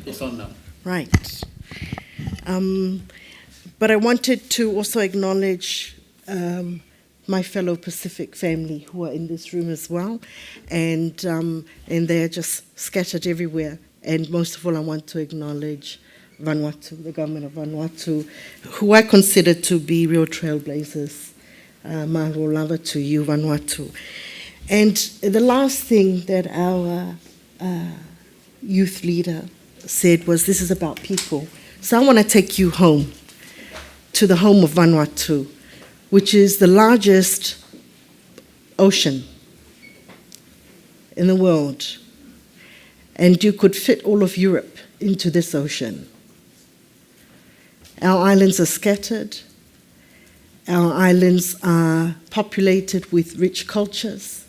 It's on now. Right. But I wanted to also acknowledge my fellow Pacific family who are in this room as well, and they're just scattered everywhere. And most of all, I want to acknowledge Vanuatu, the government of Vanuatu, who I consider to be real trailblazers. Mahalo lava to you, Vanuatu. And the last thing that our youth leader said was, this is about people. So I want to take you home, to the home of Vanuatu, which is the largest ocean in the world. And you could fit all of Europe into this ocean. Our islands are scattered. Our islands are populated with rich cultures.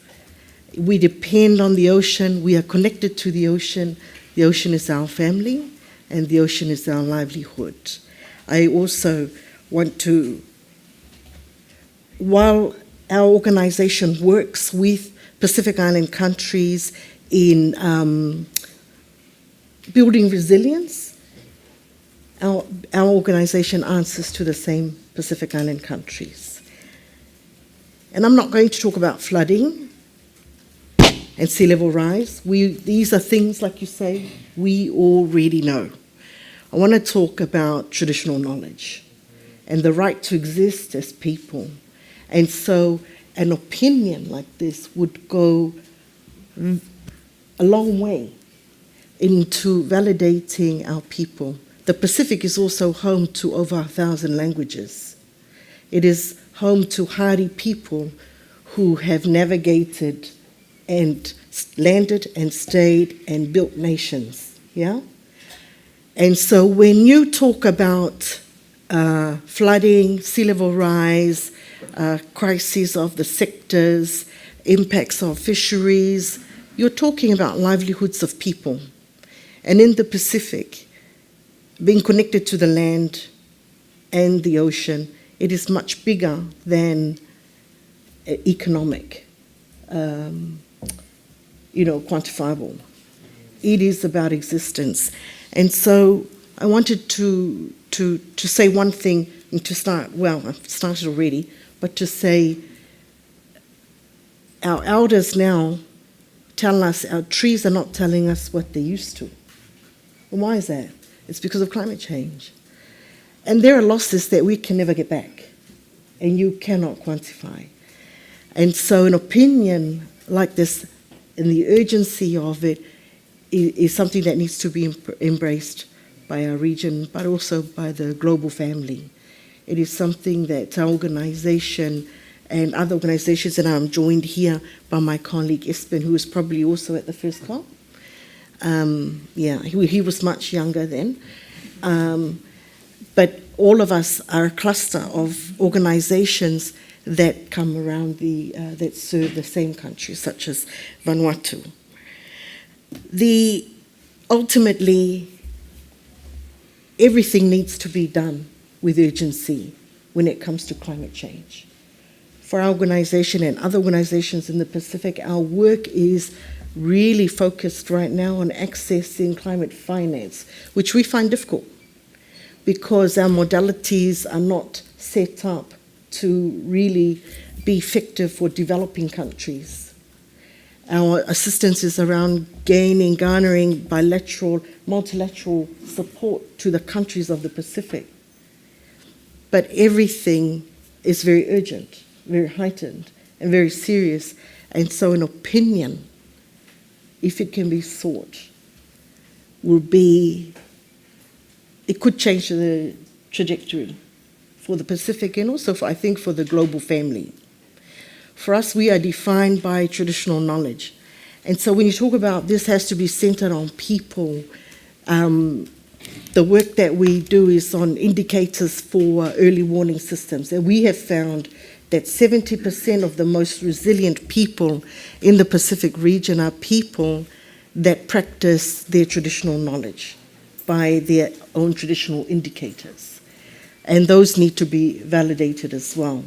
We depend on the ocean. We are connected to the ocean. The ocean is our family, and the ocean is our livelihood. I also want to, while our organization works with Pacific Island countries in building resilience, our organization answers to the same Pacific Island countries. And I'm not going to talk about flooding and sea level rise. These are things, like you say, we already know. I want to talk about traditional knowledge and the right to exist as people. And so an opinion like this would go a long way into validating our people. The Pacific is also home to over 1,000 languages. It is home to hardy people who have navigated and landed and stayed and built nations, yeah? And so when you talk about flooding, sea level rise, crises of the sectors, impacts of fisheries, you're talking about livelihoods of people. And in the Pacific, being connected to the land and the ocean, it is much bigger than economic, quantifiable. It is about existence. And so I wanted to say one thing and to start, well, I've started already, but to say our elders now tell us our trees are not telling us what they used to. And why is that? It's because of climate change. And there are losses that we can never get back, and you cannot quantify. And so an opinion like this, and the urgency of it, is something that needs to be embraced by our region, but also by the global family. It is something that our organization and other organizations, and I'm joined here by my colleague Espen, who was probably also at the first COP. He was much younger then. But all of us are a cluster of organizations that come around that serve the same countries, such as Vanuatu. Ultimately, everything needs to be done with urgency when it comes to climate change. For our organization and other organizations in the Pacific, our work is really focused right now on accessing climate finance, which we find difficult because our modalities are not set up to really be effective for developing countries. Our assistance is around garnering bilateral, multilateral support to the countries of the Pacific. But everything is very urgent, very heightened, and very serious. And so an opinion, if it can be sought, it could change the trajectory for the Pacific and also, I think, for the global family. For us, we are defined by traditional knowledge. And so when you talk about this has to be centered on people, the work that we do is on indicators for early warning systems. And we have found that 70% of the most resilient people in the Pacific region are people that practice their traditional knowledge by their own traditional indicators. And those need to be validated as well.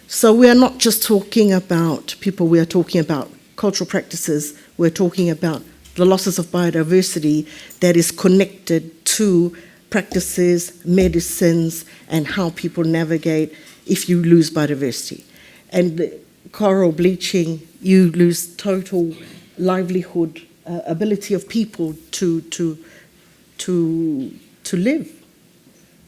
So we are not just talking about people, we are talking about cultural practices, we're talking about the losses of biodiversity that is connected to practices, medicines, and how people navigate if you lose biodiversity. And the coral bleaching, you lose total livelihood, ability of people to live.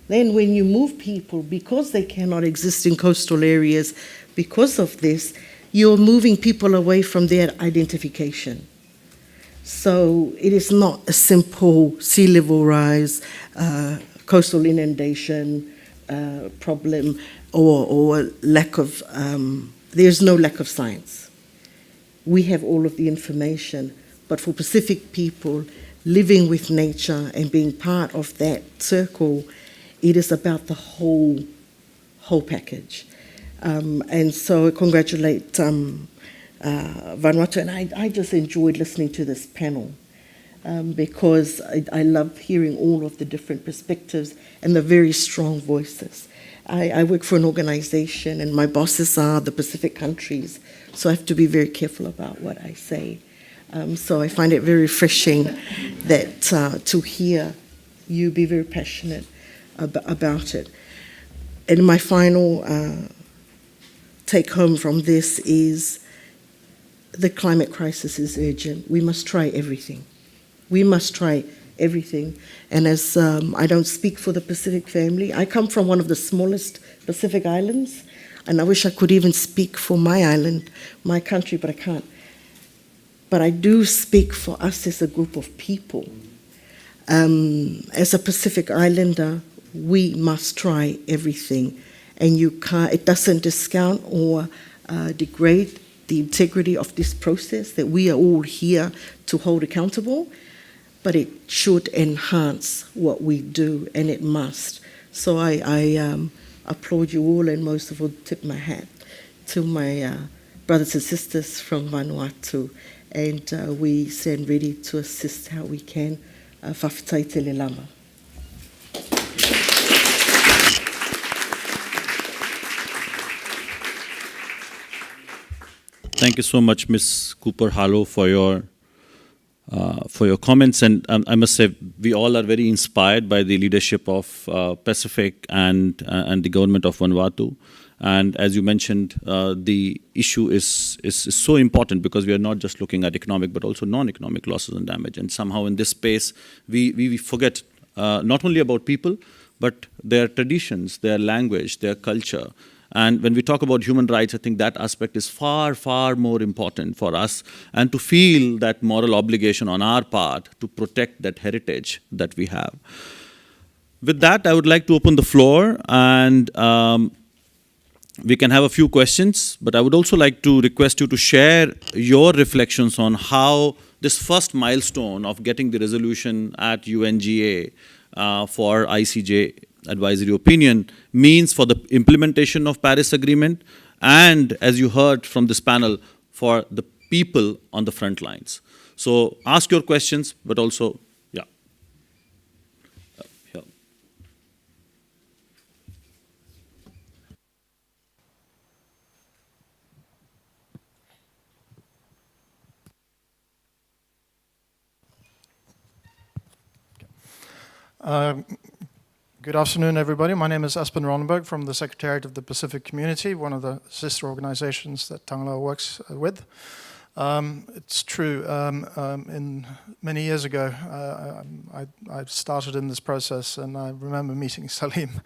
Then when you move people, because they cannot exist in coastal areas, because of this, you're moving people away from their identification. So it is not a simple sea level rise, coastal inundation problem, or lack of, there's no lack of science. We have all of the information, but for Pacific people, living with nature and being part of that circle, it is about the whole package. And so I congratulate Vanuatu, and I just enjoyed listening to this panel because I love hearing all of the different perspectives and the very strong voices. I work for an organization and my bosses are the Pacific countries, so I have to be very careful about what I say. So I find it very refreshing that to hear you be very passionate about it. And my final take home from this is the climate crisis is urgent. We must try everything. We must try everything. And as I don't speak for the Pacific family, I come from one of the smallest Pacific islands, and I wish I could even speak for my island, my country, but I can't. But I do speak for us as a group of people. As a Pacific Islander, we must try everything, and you can't. It doesn't discount or degrade the integrity of this process that we are all here to hold accountable, but it should enhance what we do, and it must. So I applaud you all, and most of all, tip my hat to my brothers and sisters from Vanuatu, and we stand ready to assist how we can. Whawhitai tele lama. Thank you so much, Ms. Cooper-Harlow, for your comments. And I must say, we all are very inspired by the leadership of Pacific and the government of Vanuatu. And as you mentioned, the issue is so important because we are not just looking at economic, but also non-economic losses and damage. And somehow in this space, we forget not only about people, but their traditions, their language, their culture. And when we talk about human rights, I think that aspect is far, far more important for us, and to feel that moral obligation on our part to protect that heritage that we have. With that, I would like to open the floor, and we can have a few questions, but I would also like to request you to share your reflections on how this first milestone of getting the resolution at UNGA for ICJ advisory opinion means for the implementation of Paris Agreement, and as you heard from this panel, for the people on the front lines. So ask your questions, but also, yeah. Here. Good afternoon, everybody. My name is Espen Ronneberg from the Secretariat of the Pacific Community, one of the sister organizations that Tangaloa works with. It's true, in many years ago, I started in this process, and I remember meeting Salim.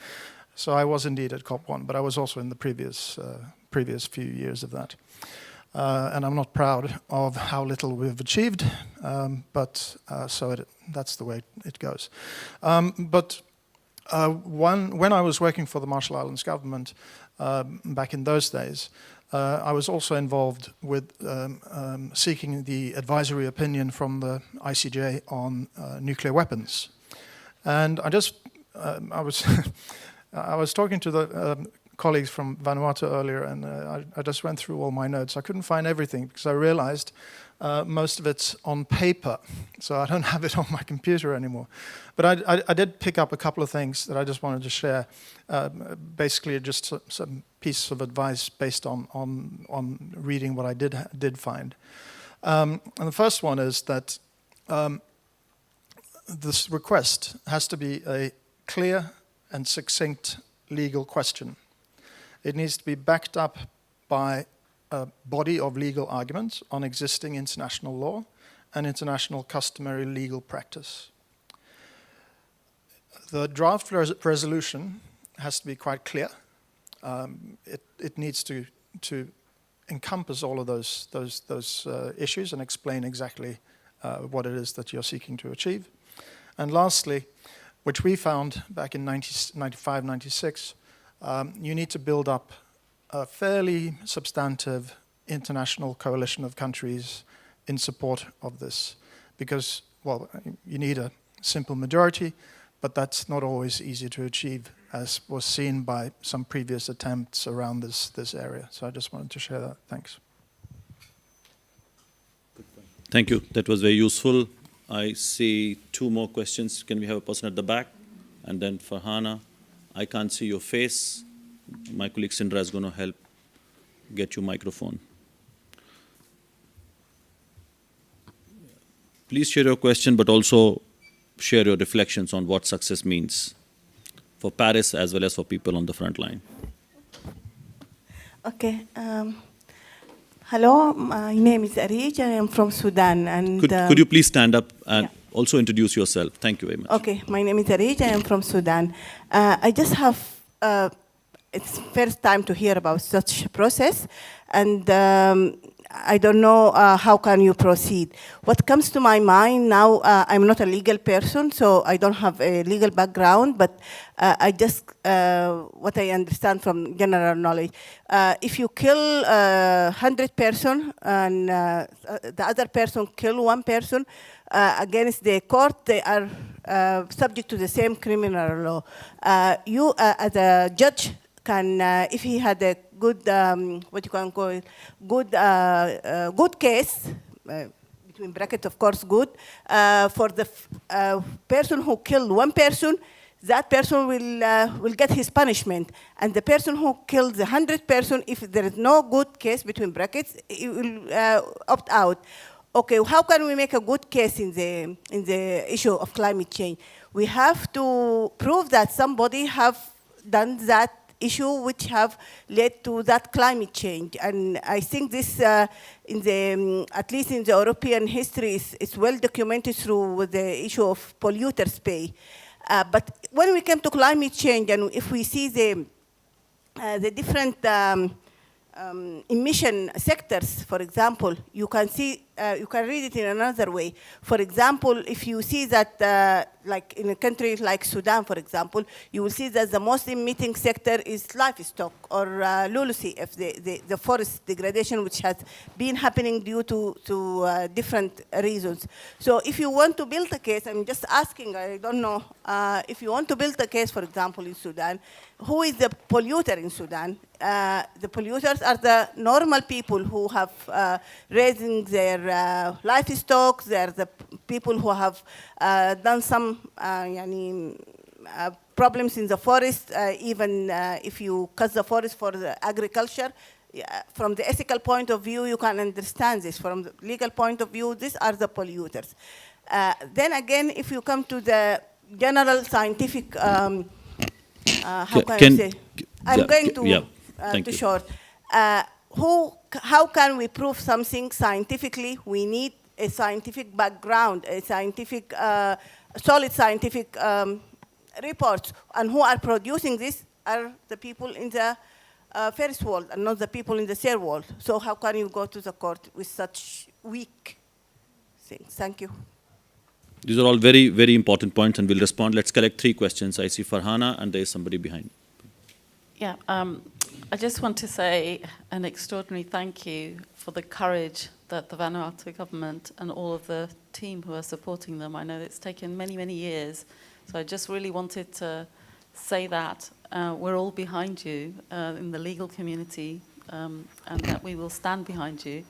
So I was indeed at COP1, but I was also in the previous few years of that. And I'm not proud of how little we've achieved, but that's the way it goes. When I was working for the Marshall Islands government back in those days, I was also involved with seeking the advisory opinion from the ICJ on nuclear weapons. And I was talking to the colleagues from Vanuatu earlier, and I just went through all my notes. I couldn't find everything because I realized most of it's on paper, so I don't have it on my computer anymore. But I did pick up a couple of things that I just wanted to share, basically just some pieces of advice based on reading what I did find. And the first one is that this request has to be a clear and succinct legal question. It needs to be backed up by a body of legal arguments on existing international law and international customary legal practice. The draft resolution has to be quite clear. It needs to encompass all of those issues and explain exactly what it is that you're seeking to achieve. And lastly, which we found back in 95, 96, you need to build up a fairly substantive international coalition of countries in support of this, because well, you need a simple majority, but that's not always easy to achieve, as was seen by some previous attempts around this area. So I just wanted to share that. Thanks. Thank you. That was very useful. I see two more questions. Can we have a person at the back? And then Farhana, I can't see your face. My colleague Sindra is going to help get you microphone. Please share your question, but also share your reflections on what success means for Paris as well as for people on the front line. Okay. Hello, my name is Arij. I am from Sudan. And Could you please stand up and yeah. also introduce yourself? Thank you very much. Okay, my name is Arij. I am from Sudan. I just have, it's first time to hear about such a process, and I don't know how can you proceed. What comes to my mind now, I'm not a legal person, so I don't have a legal background, but I just, what I understand from general knowledge, if you kill 100 person and the other person kill one person, against the court, they are subject to the same criminal law. You, as a judge, can, if he had a good, what you can call it, good case, between brackets, of course, good, for the person who killed one person, that person will get his punishment. And the person who killed the 100 person, if there is no good case, between brackets, he will opt out. Okay, how can we make a good case in the issue of climate change? We have to prove that somebody have done that issue which have led to that climate change. And I think this, in the, at least in the European history, is well documented through the issue of polluters pay. But when we come to climate change, and if we see the different emission sectors, for example, you can see, you can read it in another way. For example, if you see that, like in a country like Sudan, for example, you will see that the most emitting sector is livestock or LULUCF, the forest degradation, which has been happening due to different reasons. So if you want to build a case, I'm just asking, I don't know, if you want to build a case, for example, in Sudan, who is the polluter in Sudan? The polluters are the normal people who have raising their livestock. They're the people who have done some problems in the forest, even if you cut the forest for the agriculture. From the ethical point of view, you can understand this. From the legal point of view, these are the polluters. Then again, if you come to the general scientific, how can I say? I'm going to short. How can we prove something scientifically? We need a scientific background, a scientific, solid scientific reports. And who are producing this are the people in the first world and not the people in the third world. So how can you go to the court with such weak things? Thank you. These are all very, very important points, and we'll respond. Let's collect 3 questions. I see Farhana, and there is somebody behind. Yeah, I just want to say an extraordinary thank you for the courage that the Vanuatu government and all of the team who are supporting them. I know it's taken many, many years, so I just really wanted to say that we're all behind you in the legal community, and that we will stand behind you.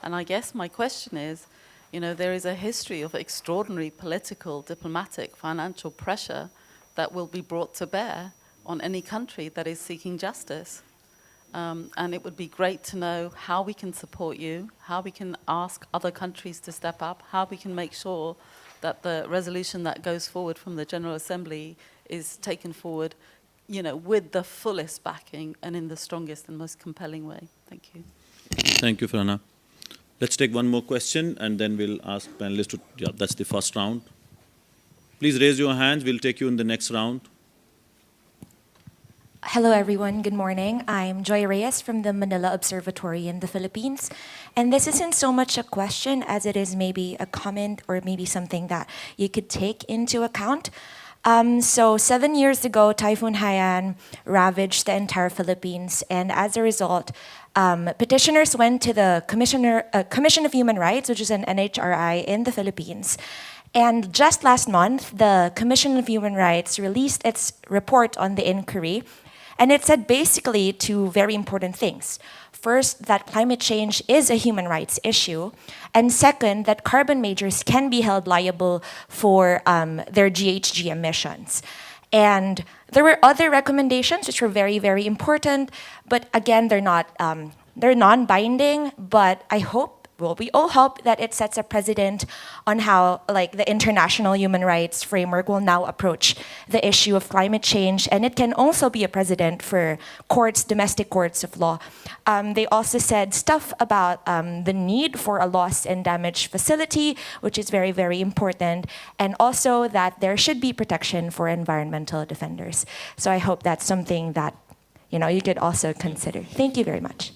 And I guess my question is, you know, there is a history of extraordinary political, diplomatic, financial pressure that will be brought to bear on any country that is seeking justice. And it would be great to know how we can support you, how we can ask other countries to step up, how we can make sure that the resolution that goes forward from the General Assembly is taken forward, you know, with the fullest backing and in the strongest and most compelling way. Thank you. Thank you, Farhana. Let's take one more question, and then we'll ask panelists to, yeah, that's the first round. Please raise your hands. We'll take you in the next round. Hello everyone, good morning. I'm Joy Reyes from the Manila Observatory in the Philippines. And this isn't so much a question as it is maybe a comment or maybe something that you could take into account. So 7 years ago, Typhoon Haiyan ravaged the entire Philippines, and as a result, petitioners went to the Commission of Human Rights, which is an NHRI in the Philippines, And just last month, the Commission of Human Rights released its report on the inquiry, and it said basically two very important things. First, that climate change is a human rights issue, and second, that carbon majors can be held liable for their GHG emissions. And there were other recommendations which were very, very important, but again, they're non-binding, but I hope, well, we all hope that it sets a precedent on how the international human rights framework will now approach the issue of climate change, and it can also be a precedent for courts, domestic courts of law. They also said stuff about the need for a loss and damage facility, which is very, very important, and also that there should be protection for environmental defenders. So I hope that's something that you could also consider. Thank you very much.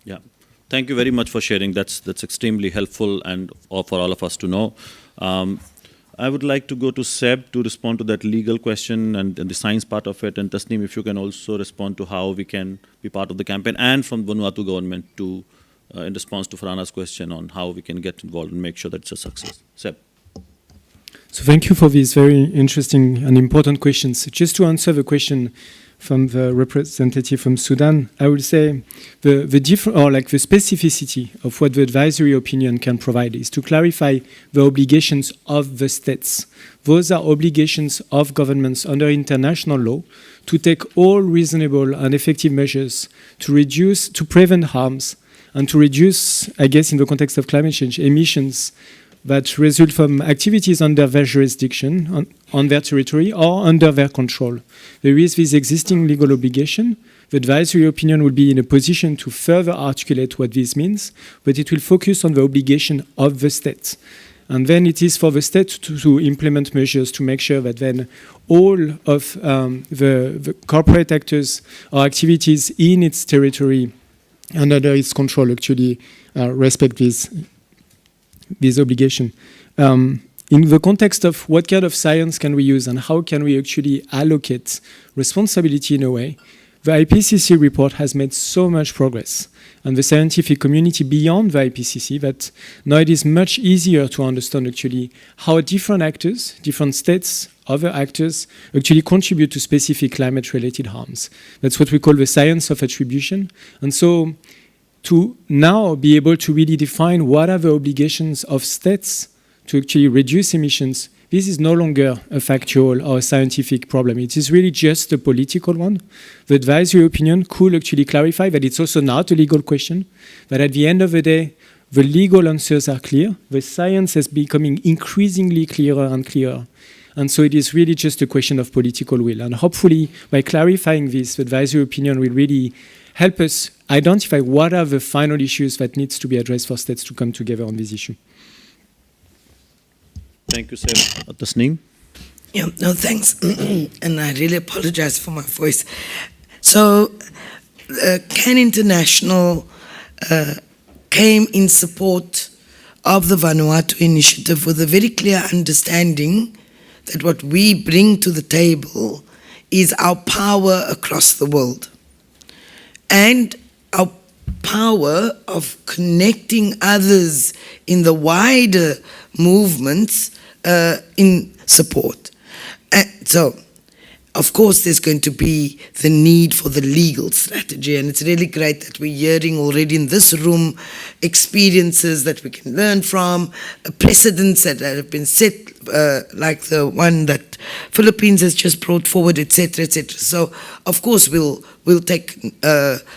Yeah. Thank you very much for sharing. That's extremely helpful and for all of us to know. I would like to go to Seb to respond to that legal question and the science part of it, and Tasneem, if you can also respond to how we can be part of the campaign, and from Vanuatu government to, in response to Farhana's question on how we can get involved and make sure that it's a success. Seb. So thank you for these very interesting and important questions. Just to answer the question from the representative from Sudan, I would say the specificity of what the advisory opinion can provide is to clarify the obligations of the states. Those are obligations of governments under international law to take all reasonable and effective measures to prevent harms and to reduce, I guess in the context of climate change, emissions that result from activities under their jurisdiction, on their territory, or under their control. There is this existing legal obligation. The advisory opinion will be in a position to further articulate what this means, but it will focus on the obligation of the state. And then it is for the state to implement measures to make sure that then all of the corporate actors or activities in its territory and under its control actually respect this obligation. In the context of what kind of science can we use and how can we actually allocate responsibility in a way, the IPCC report has made so much progress and the scientific community beyond the IPCC that now it is much easier to understand actually how different actors, different states, other actors actually contribute to specific climate-related harms. That's what we call the science of attribution. And so to now be able to really define what are the obligations of states to actually reduce emissions, this is no longer a factual or a scientific problem. It is really just a political one. The advisory opinion could actually clarify that it's also not a legal question, but at the end of the day, the legal answers are clear. The science is becoming increasingly clearer and clearer. And so it is really just a question of political will. And hopefully, by clarifying this, the advisory opinion will really help us identify what are the final issues that needs to be addressed for states to come together on this issue. Thank you, Seb. Tasneem? Yeah, no, thanks. And I really apologize for my voice. So, CAN International came in support of the Vanuatu initiative with a very clear understanding that what we bring to the table is our power across the world and our power of connecting others in the wider movements in support. So, of course, there's going to be the need for the legal strategy, and it's really great that we're hearing already in this room experiences that we can learn from, precedents that have been set, like the one that Philippines has just brought forward, etc., etc. So, of course, we'll take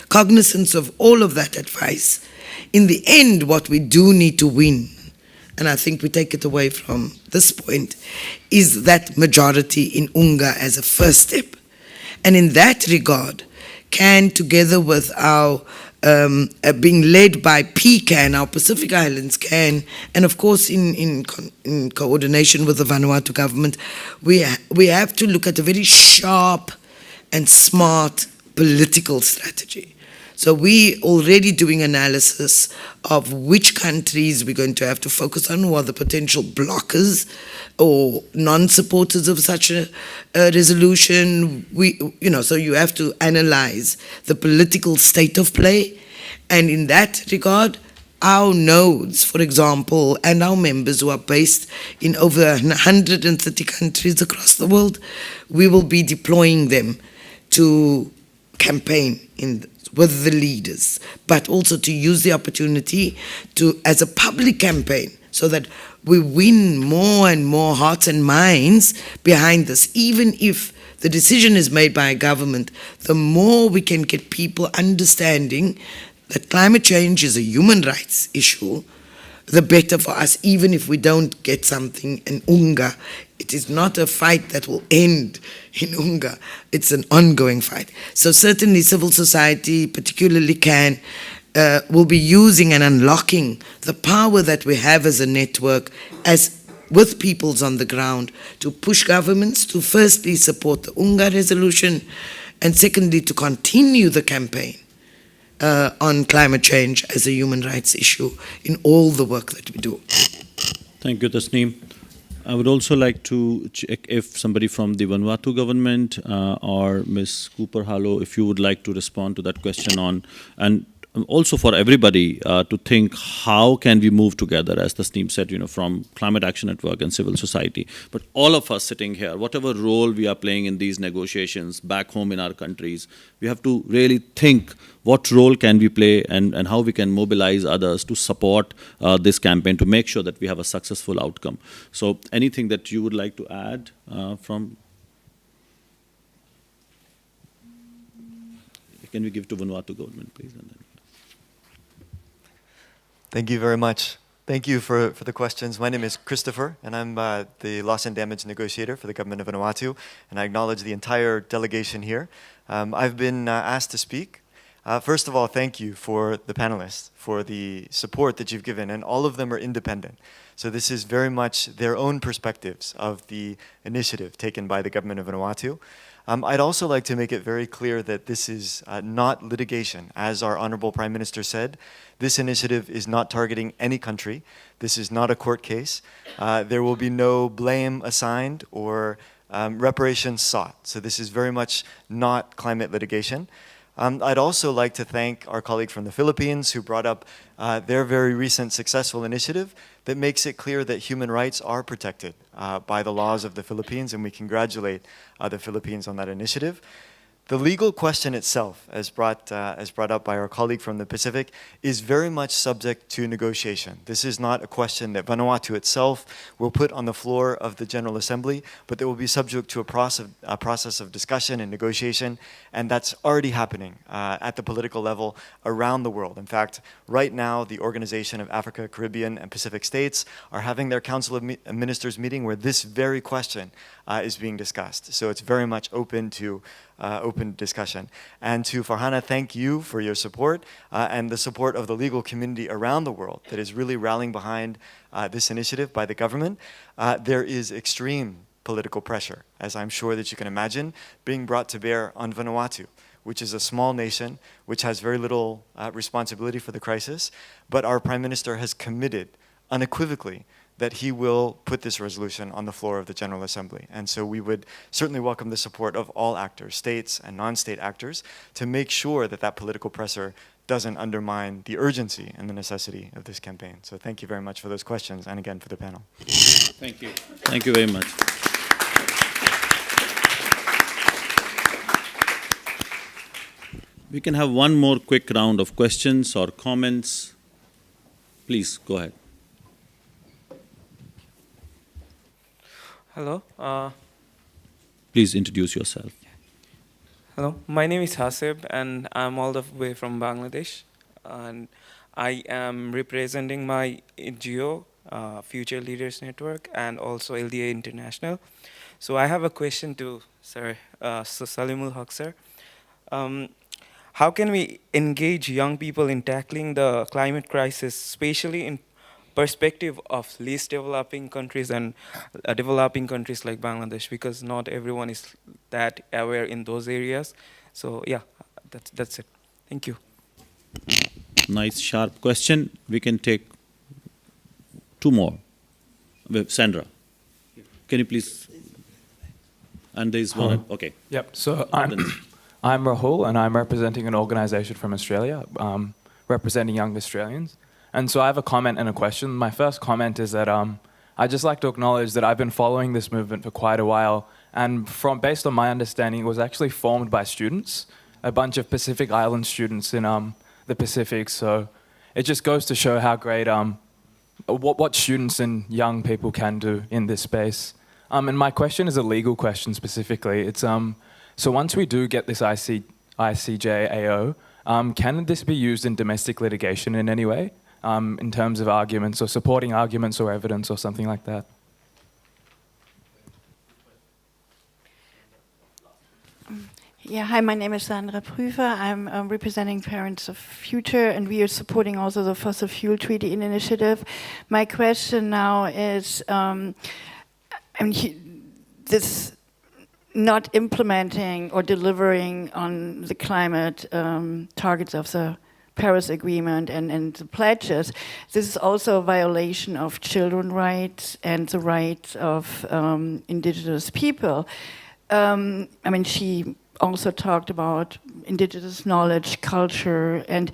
cognizance of all of that advice. In the end, what we do need to win, and I think we take it away from this point, is that majority in UNGA as a first step. And in that regard, CAN, together with our being led by PCAN, our Pacific Islands CAN, and of course in coordination with the Vanuatu government, we have to look at a very sharp and smart political strategy. So we're already doing analysis of which countries we're going to have to focus on, who are the potential blockers or non-supporters of such a resolution. So you have to analyze the political state of play. And in that regard, our nodes, for example, and our members who are based in over 130 countries across the world, we will be deploying them to campaign with the leaders, but also to use the opportunity as a public campaign so that we win more and more hearts and minds behind this. Even if the decision is made by a government, the more we can get people understanding that climate change is a human rights issue, the better for us, even if we don't get something in UNGA. It is not a fight that will end in UNGA. It's an ongoing fight. So certainly civil society, particularly will be using and unlocking the power that we have as a network, as with peoples on the ground, to push governments to firstly support the UNGA resolution, and secondly to continue the campaign on climate change as a human rights issue in all the work that we do. Thank you, Tasneem. I would also like to check if somebody from the Vanuatu government or Ms. Cooper Hallow, if you would like to respond to that question on, and also for everybody to think how can we move together, as Tasneem said, from Climate Action Network and civil society. But all of us sitting here, whatever role we are playing in these negotiations back home in our countries, we have to really think what role can we play and how we can mobilize others to support this campaign to make sure that we have a successful outcome. So anything that you would like to add from? Can we give to Vanuatu government, please? And then. Thank you very much. Thank you for the questions. My name is Christopher, and I'm the loss and damage negotiator for the Government of Vanuatu, and I acknowledge the entire delegation here. I've been asked to speak. First of all, thank you for the panelists, for the support that you've given, and all of them are independent. So this is very much their own perspectives of the initiative taken by the Government of Vanuatu. I'd also like to make it very clear that this is not litigation. As our Honorable Prime Minister said, this initiative is not targeting any country. This is not a court case. There will be no blame assigned or reparations sought. So this is very much not climate litigation. I'd also like to thank our colleague from the Philippines who brought up their very recent successful initiative that makes it clear that human rights are protected by the laws of the Philippines, and we congratulate the Philippines on that initiative. The legal question itself, as brought up by our colleague from the Pacific, is very much subject to negotiation. This is not a question that Vanuatu itself will put on the floor of the General Assembly, but that will be subject to a process of discussion and negotiation, and that's already happening at the political level around the world. In fact, right now, the Organization of Africa, Caribbean, and Pacific States are having their Council of Ministers meeting where this very question is being discussed. So it's very much open to open discussion. And to Farhana, thank you for your support and the support of the legal community around the world that is really rallying behind this initiative by the government. There is extreme political pressure, as I'm sure that you can imagine, being brought to bear on Vanuatu, which is a small nation, which has very little responsibility for the crisis, but our Prime Minister has committed unequivocally that he will put this resolution on the floor of the General Assembly. And so we would certainly welcome the support of all actors, states and non-state actors, to make sure that that political pressure doesn't undermine the urgency and the necessity of this campaign. So thank you very much for those questions, and again for the panel. Thank you. Thank you very much. We can have one more quick round of questions or comments. Please, go ahead. Hello. Please introduce yourself. Hello. My name is Hasib, and I'm all the way from Bangladesh. And I am representing my NGO, Future Leaders Network, and also LDA International. So I have a question to Salimul Haq, sir. How can we engage young people in tackling the climate crisis, especially in perspective of least developing countries and developing countries like Bangladesh, because not everyone is that aware in those areas. So yeah, that's it. Thank you. Nice, sharp question. We can take two more. Sandra, can you please? And there's one. Okay. Yep. So I'm Rahul, and I'm representing an organisation from Australia, representing young Australians. And so I have a comment and a question. My first comment is that I'd just like to acknowledge that I've been following this movement for quite a while, and based on my understanding, it was actually formed by students, a bunch of Pacific Island students in the Pacific. So it just goes to show how great what students and young people can do in this space. And my question is a legal question specifically. It's so once we do get this ICJAO, can this be used in domestic litigation in any way, in terms of arguments or supporting arguments or evidence or something like that? Yeah, hi, my name is Sandra Prüfer. I'm representing Parents of Future, and we are supporting also the Fossil Fuel Treaty Initiative. My question now is, this not implementing or delivering on the climate targets of the Paris Agreement and the pledges, this is also a violation of children's rights and the rights of indigenous people. She also talked about indigenous knowledge, culture, and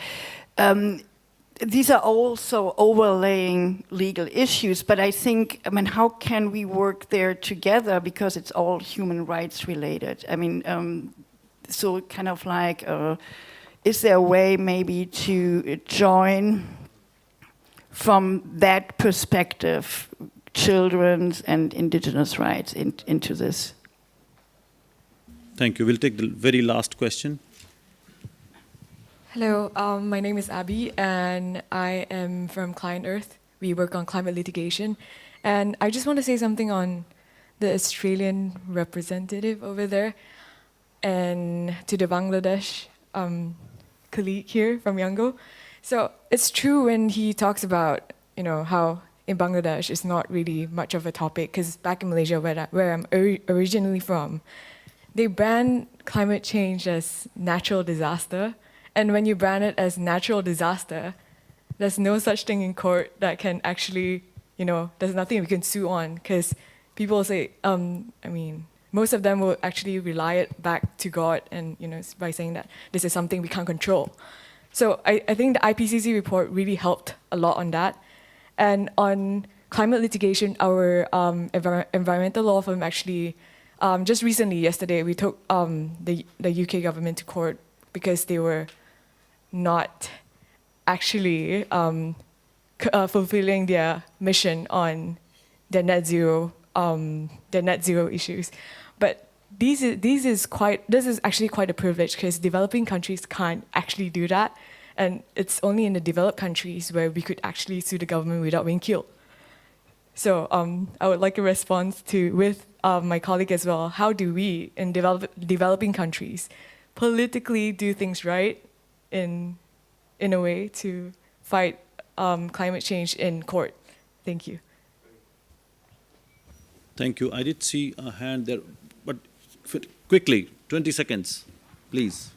these are also overlaying legal issues, but I think, how can we work there together, because it's all human rights related? So kind of like, is there a way maybe to join from that perspective children's and indigenous rights into this? Thank you. We'll take the very last question. Hello, my name is Abby, and I am from Client Earth. We work on climate litigation. And I just want to say something on the Australian representative over there and to the Bangladesh colleague here from Yangon. So it's true when he talks about, how in Bangladesh it's not really much of a topic, because back in Malaysia, where I'm originally from, they ban climate change as natural disaster. And when you ban it as natural disaster, there's no such thing in court that can actually, there's nothing we can sue on, because people say, most of them will actually rely it back to God and, by saying that this is something we can't control. So I think the IPCC report really helped a lot on that. And on climate litigation, our environmental law firm actually, just recently, yesterday, we took the UK government to court because they were not actually fulfilling their mission on their net zero issues. But this is actually quite a privilege, because developing countries can't actually do that, and it's only in the developed countries where we could actually sue the government without being killed. So I would like a response with my colleague as well. How do we, in developing countries, politically do things right in a way to fight climate change in court? Thank you. Thank you. I did see a hand there, but quickly, 20 seconds, please.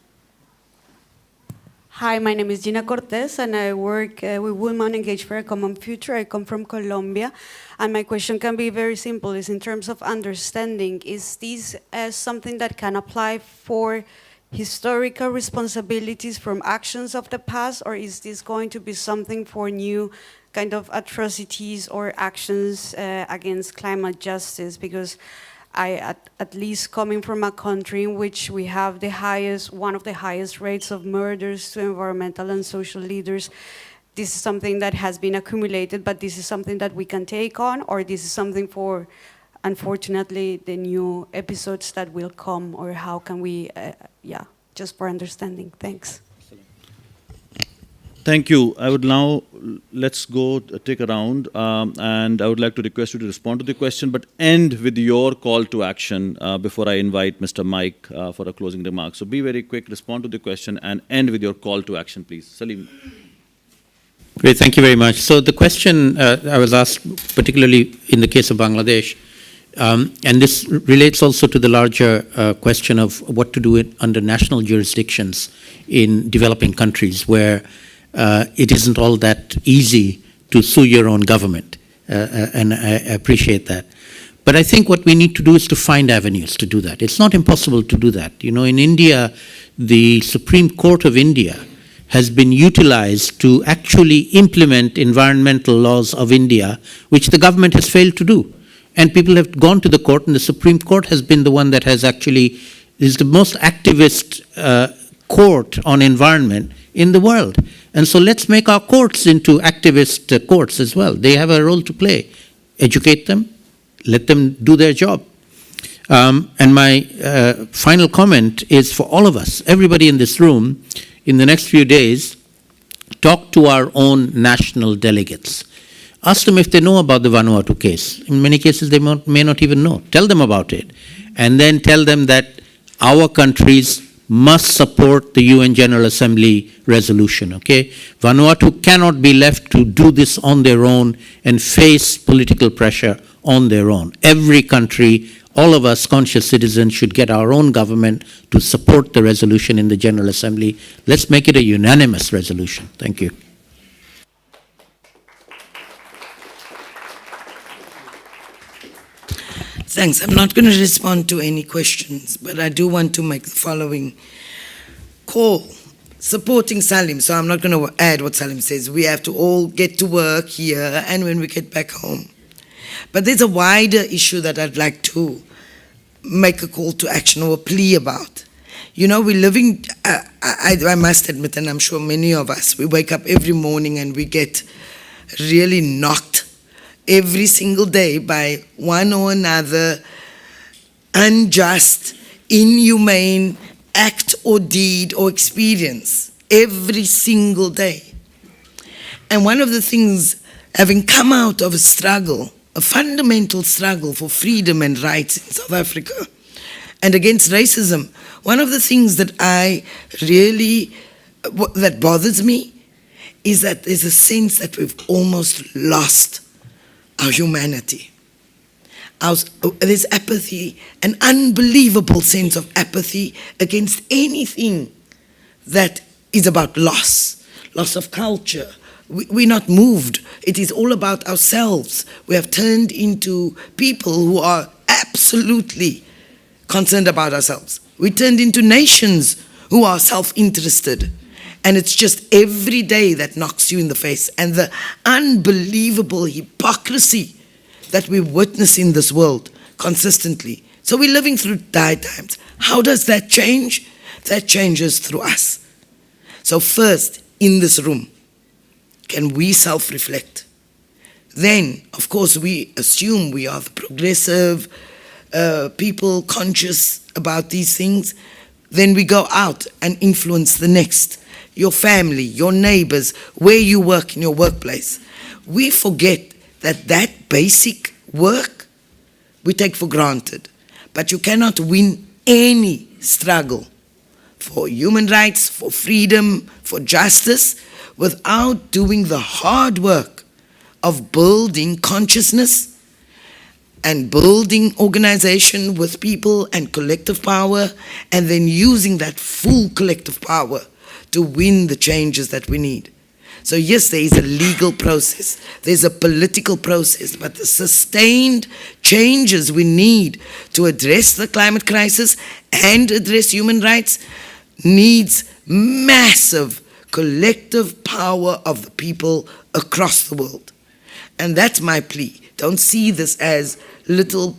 Hi, my name is Gina Cortez, and I work with Women Engaged for a Common Future. I come from Colombia, and my question can be very simple. Is in terms of understanding, is this something that can apply for historical responsibilities from actions of the past, or is this going to be something for new kind of atrocities or actions against climate justice? Because at least coming from a country in which we have one of the highest rates of murders to environmental and social leaders, this is something that has been accumulated, but this is something that we can take on, or this is something for, unfortunately, the new episodes that will come, or how can we, just for understanding. Thanks. Thank you. I would now, let's go take a round, and I would like to request you to respond to the question, but end with your call to action before I invite Mr. Mike for a closing remark. So be very quick, respond to the question, and end with your call to action, please. Salim. Great, thank you very much. So the question I was asked, particularly in the case of Bangladesh, and this relates also to the larger question of what to do under national jurisdictions in developing countries where it isn't all that easy to sue your own government, and I appreciate that. But I think what we need to do is to find avenues to do that. It's not impossible to do that. In India, the Supreme Court of India has been utilized to actually implement environmental laws of India, which the government has failed to do. And people have gone to the court, and the Supreme Court has been the one that has actually, is the most activist court on environment in the world. And so let's make our courts into activist courts as well. They have a role to play. Educate them, let them do their job. And my final comment is for all of us, everybody in this room, in the next few days, talk to our own national delegates. Ask them if they know about the Vanuatu case. In many cases, they may not even know. Tell them about it. And then tell them that our countries must support the UN General Assembly resolution, okay? Vanuatu cannot be left to do this on their own and face political pressure on their own. Every country, all of us conscious citizens should get our own government to support the resolution in the General Assembly. Let's make it a unanimous resolution. Thank you. Thanks. I'm not going to respond to any questions, but I do want to make the following call. Supporting Salim, so I'm not going to add what Salim says. We have to all get to work here and when we get back home. But there's a wider issue that I'd like to make a call to action or a plea about. You know, we're living, I must admit, and I'm sure many of us, we wake up every morning and we get really knocked every single day by one or another unjust, inhumane act or deed or experience every single day. And one of the things, having come out of a struggle, a fundamental struggle for freedom and rights in South Africa and against racism, one of the things that that bothers me is that there's a sense that we've almost lost our humanity. There's apathy, an unbelievable sense of apathy against anything that is about loss of culture. We're not moved. It is all about ourselves. We have turned into people who are absolutely concerned about ourselves. We turned into nations who are self-interested. And it's just every day that knocks you in the face. And the unbelievable hypocrisy that we witness in this world consistently. So we're living through dire times. How does that change? That changes through us. So first, in this room, can we self-reflect? Then, of course, we assume we are the progressive people conscious about these things. Then we go out and influence the next. Your family, your neighbors, where you work in your workplace. We forget that basic work we take for granted. But you cannot win any struggle for human rights, for freedom, for justice, without doing the hard work of building consciousness and building organization with people and collective power, and then using that full collective power to win the changes that we need. So yes, there is a legal process, there's a political process, but the sustained changes we need to address the climate crisis and address human rights needs massive collective power of the people across the world. And that's my plea. Don't see this as little,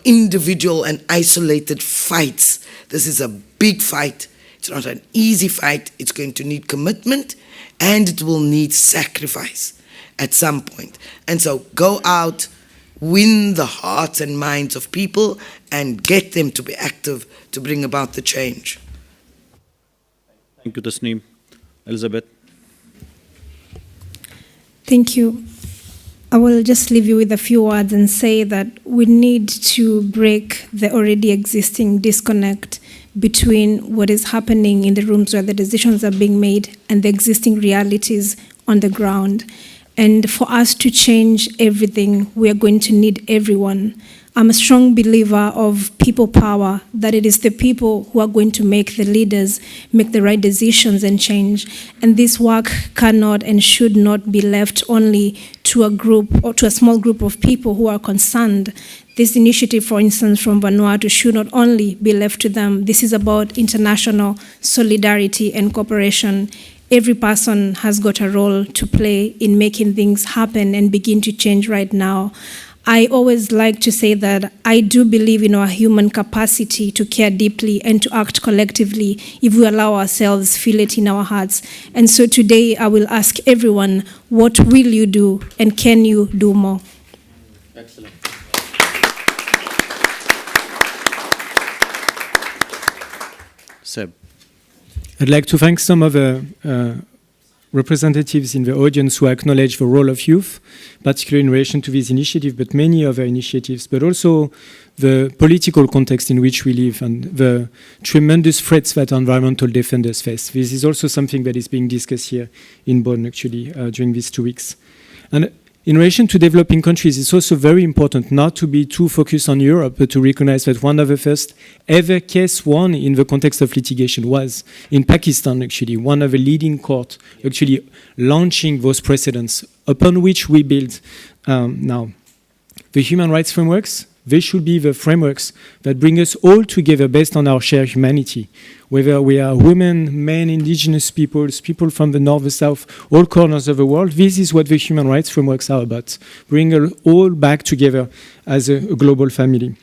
individual and isolated fights. This is a big fight. It's not an easy fight. It's going to need commitment and it will need sacrifice at some point. And so go out, win the hearts and minds of people and get them to be active to bring about the change. Thank you, Tasneem. Elizabeth. Thank you. I will just leave you with a few words and say that we need to break the already existing disconnect between what is happening in the rooms where the decisions are being made and the existing realities on the ground. And for us to change everything, we are going to need everyone. I'm a strong believer of people power, that it is the people who are going to make the leaders make the right decisions and change. And this work cannot and should not be left only to a group or to a small group of people who are concerned. This initiative, for instance, from Vanuatu should not only be left to them. This is about international solidarity and cooperation. every person has got a role to play in making things happen and begin to change right now. I always like to say that I do believe in our human capacity to care deeply and to act collectively if we allow ourselves, feel it in our hearts. And so today I will ask everyone, what will you do and can you do more? Excellent. Seb. I'd like to thank some of the representatives in the audience who acknowledge the role of youth, particularly in relation to this initiative, but many other initiatives, but also the political context in which we live and the tremendous threats that environmental defenders face. This is also something that is being discussed here in Bonn, actually, during these 2 weeks. And in relation to developing countries, it's also very important not to be too focused on Europe, but to recognize that one of the first ever case won in the context of litigation was in Pakistan, actually, one of the leading courts actually launching those precedents upon which we build now. The human rights frameworks, they should be the frameworks that bring us all together based on our shared humanity. Whether we are women, men, indigenous peoples, people from the north, the south, all corners of the world, this is what the human rights frameworks are about. Bring us all back together as a global family.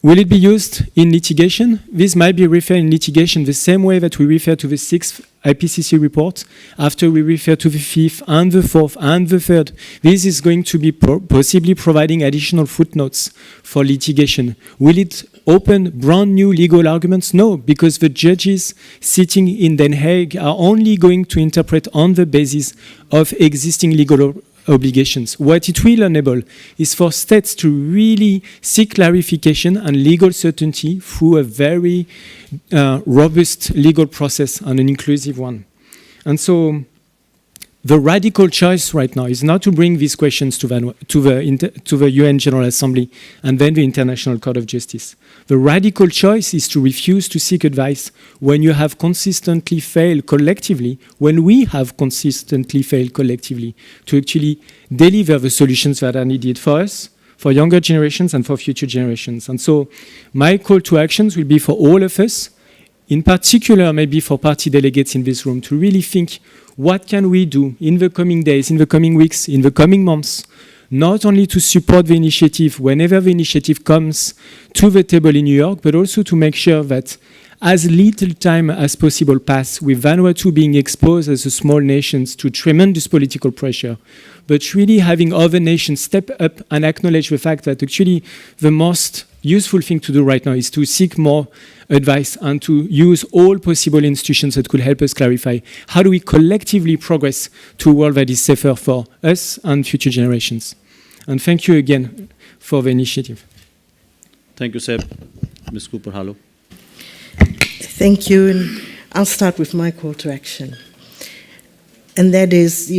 Will it be used in litigation? This might be referred in litigation the same way that we refer to the 6th IPCC report, after we refer to the 5th and the 4th and the 3rd. This is going to be possibly providing additional footnotes for litigation. Will it open brand new legal arguments? No, because the judges sitting in Den Haag are only going to interpret on the basis of existing legal obligations. What it will enable is for states to really seek clarification and legal certainty through a very robust legal process and an inclusive one. And so the radical choice right now is not to bring these questions to the UN General Assembly and then the International Court of Justice. The radical choice is to refuse to seek advice when you have consistently failed collectively, when we have consistently failed collectively to actually deliver the solutions that are needed for us, for younger generations and for future generations. And so my call to actions will be for all of us, in particular maybe for party delegates in this room, to really think, what can we do in the coming days, in the coming weeks, in the coming months, not only to support the initiative whenever the initiative comes to the table in New York, but also to make sure that as little time as possible pass with Vanuatu being exposed as a small nation to tremendous political pressure, but really having other nations step up and acknowledge the fact that actually the most useful thing to do right now is to seek more advice and to use all possible institutions that could help us clarify how do we collectively progress to a world that is safer for us and future generations. And thank you again for the initiative. Thank you, Seb. Ms. Cooper, hello. Thank you, and I'll start with my call to action. And that is,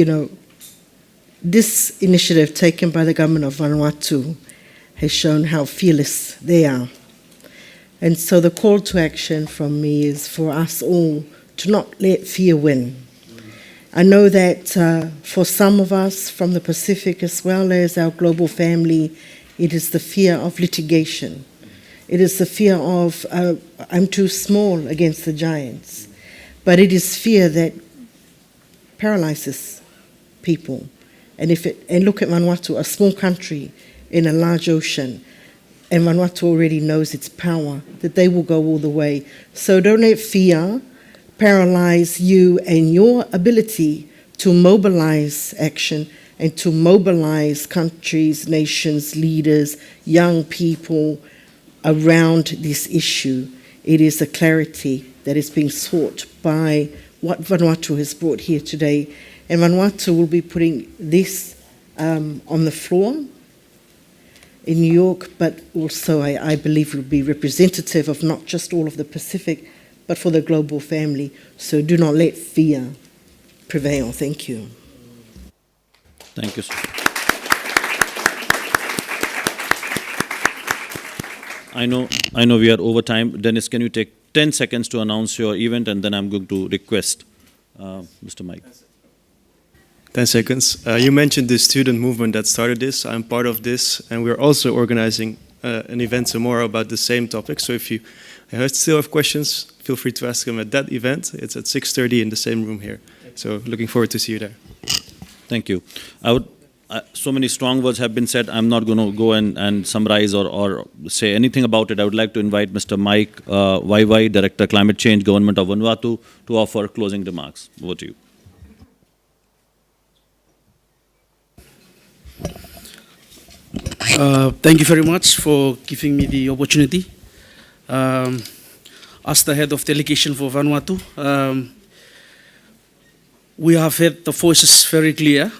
this initiative taken by the government of Vanuatu has shown how fearless they are. And so the call to action from me is for us all to not let fear win. I know that for some of us from the Pacific as well as our global family, it is the fear of litigation. It is the fear of, I'm too small against the giants. But it is fear that paralyzes people. And look at Vanuatu, a small country in a large ocean, and Vanuatu already knows its power, that they will go all the way. So don't let fear paralyze you and your ability to mobilize action and to mobilize countries, nations, leaders, young people around this issue. It is the clarity that is being sought by what Vanuatu has brought here today. And Vanuatu will be putting this on the floor in New York, but also I believe will be representative of not just all of the Pacific, but for the global family. So do not let fear prevail. Thank you. Thank you. I know we are over time. Dennis, can you take 10 seconds to announce your event, and then I'm going to request Mr. Mike. 10 seconds. You mentioned the student movement that started this. I'm part of this, and we're also organizing an event tomorrow about the same topic. So if you still have questions, feel free to ask him at that event. It's at 6:30 in the same room here. So looking forward to see you there. Thank you. So many strong words have been said. I'm not going to go and summarize or say anything about it. I would like to invite Mr. Mike YY, Director Climate Change, Government of Vanuatu, to offer closing remarks. Over to you. Thank you very much for giving me the opportunity. As the head of delegation for Vanuatu, we have heard the voices very clear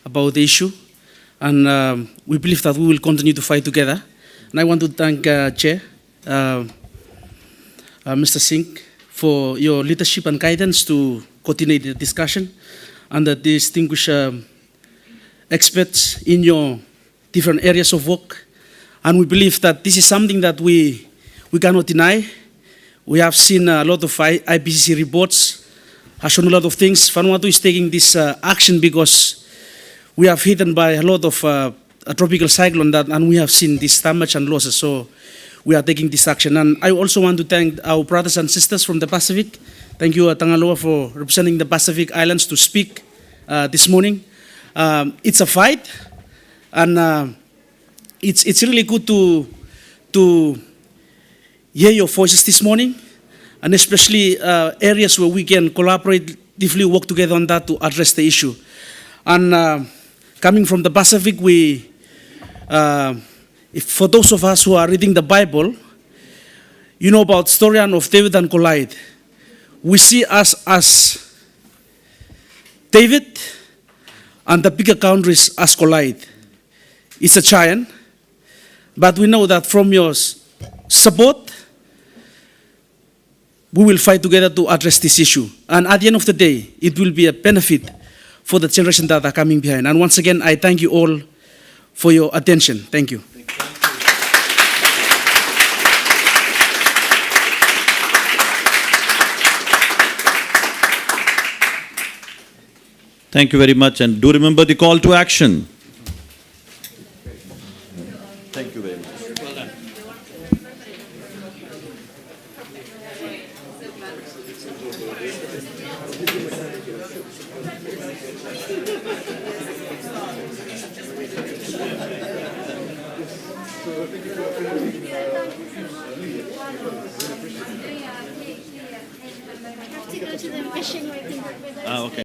about the issue, and we believe that we will continue to fight together. And I want to thank Chair, Mr. Singh, for your leadership and guidance to coordinate the discussion, and the distinguished experts in your different areas of work. And we believe that this is something that we cannot deny. We have seen a lot of IPCC reports, have shown a lot of things. Vanuatu is taking this action because we are hit by a lot of a tropical cyclone, and we have seen this damage and losses. So we are taking this action. And I also want to thank our brothers and sisters from the Pacific. Thank you, Tangaloa, for representing the Pacific Islands to speak this morning. It's a fight, and it's really good to hear your voices this morning, and especially areas where we can collaboratively work together on that to address the issue. And coming from the Pacific, for those of us who are reading the Bible, you know about the story of David and Goliath. We see us as David and the bigger countries as Goliath. It's a giant, but we know that from your support, we will fight together to address this issue. And at the end of the day, it will be a benefit for the generation that are coming behind. And once again, I thank you all for your attention. Thank you. Thank you very much, and do remember the call to action. Thank you very much. Well done. To go to the fishing. Okay.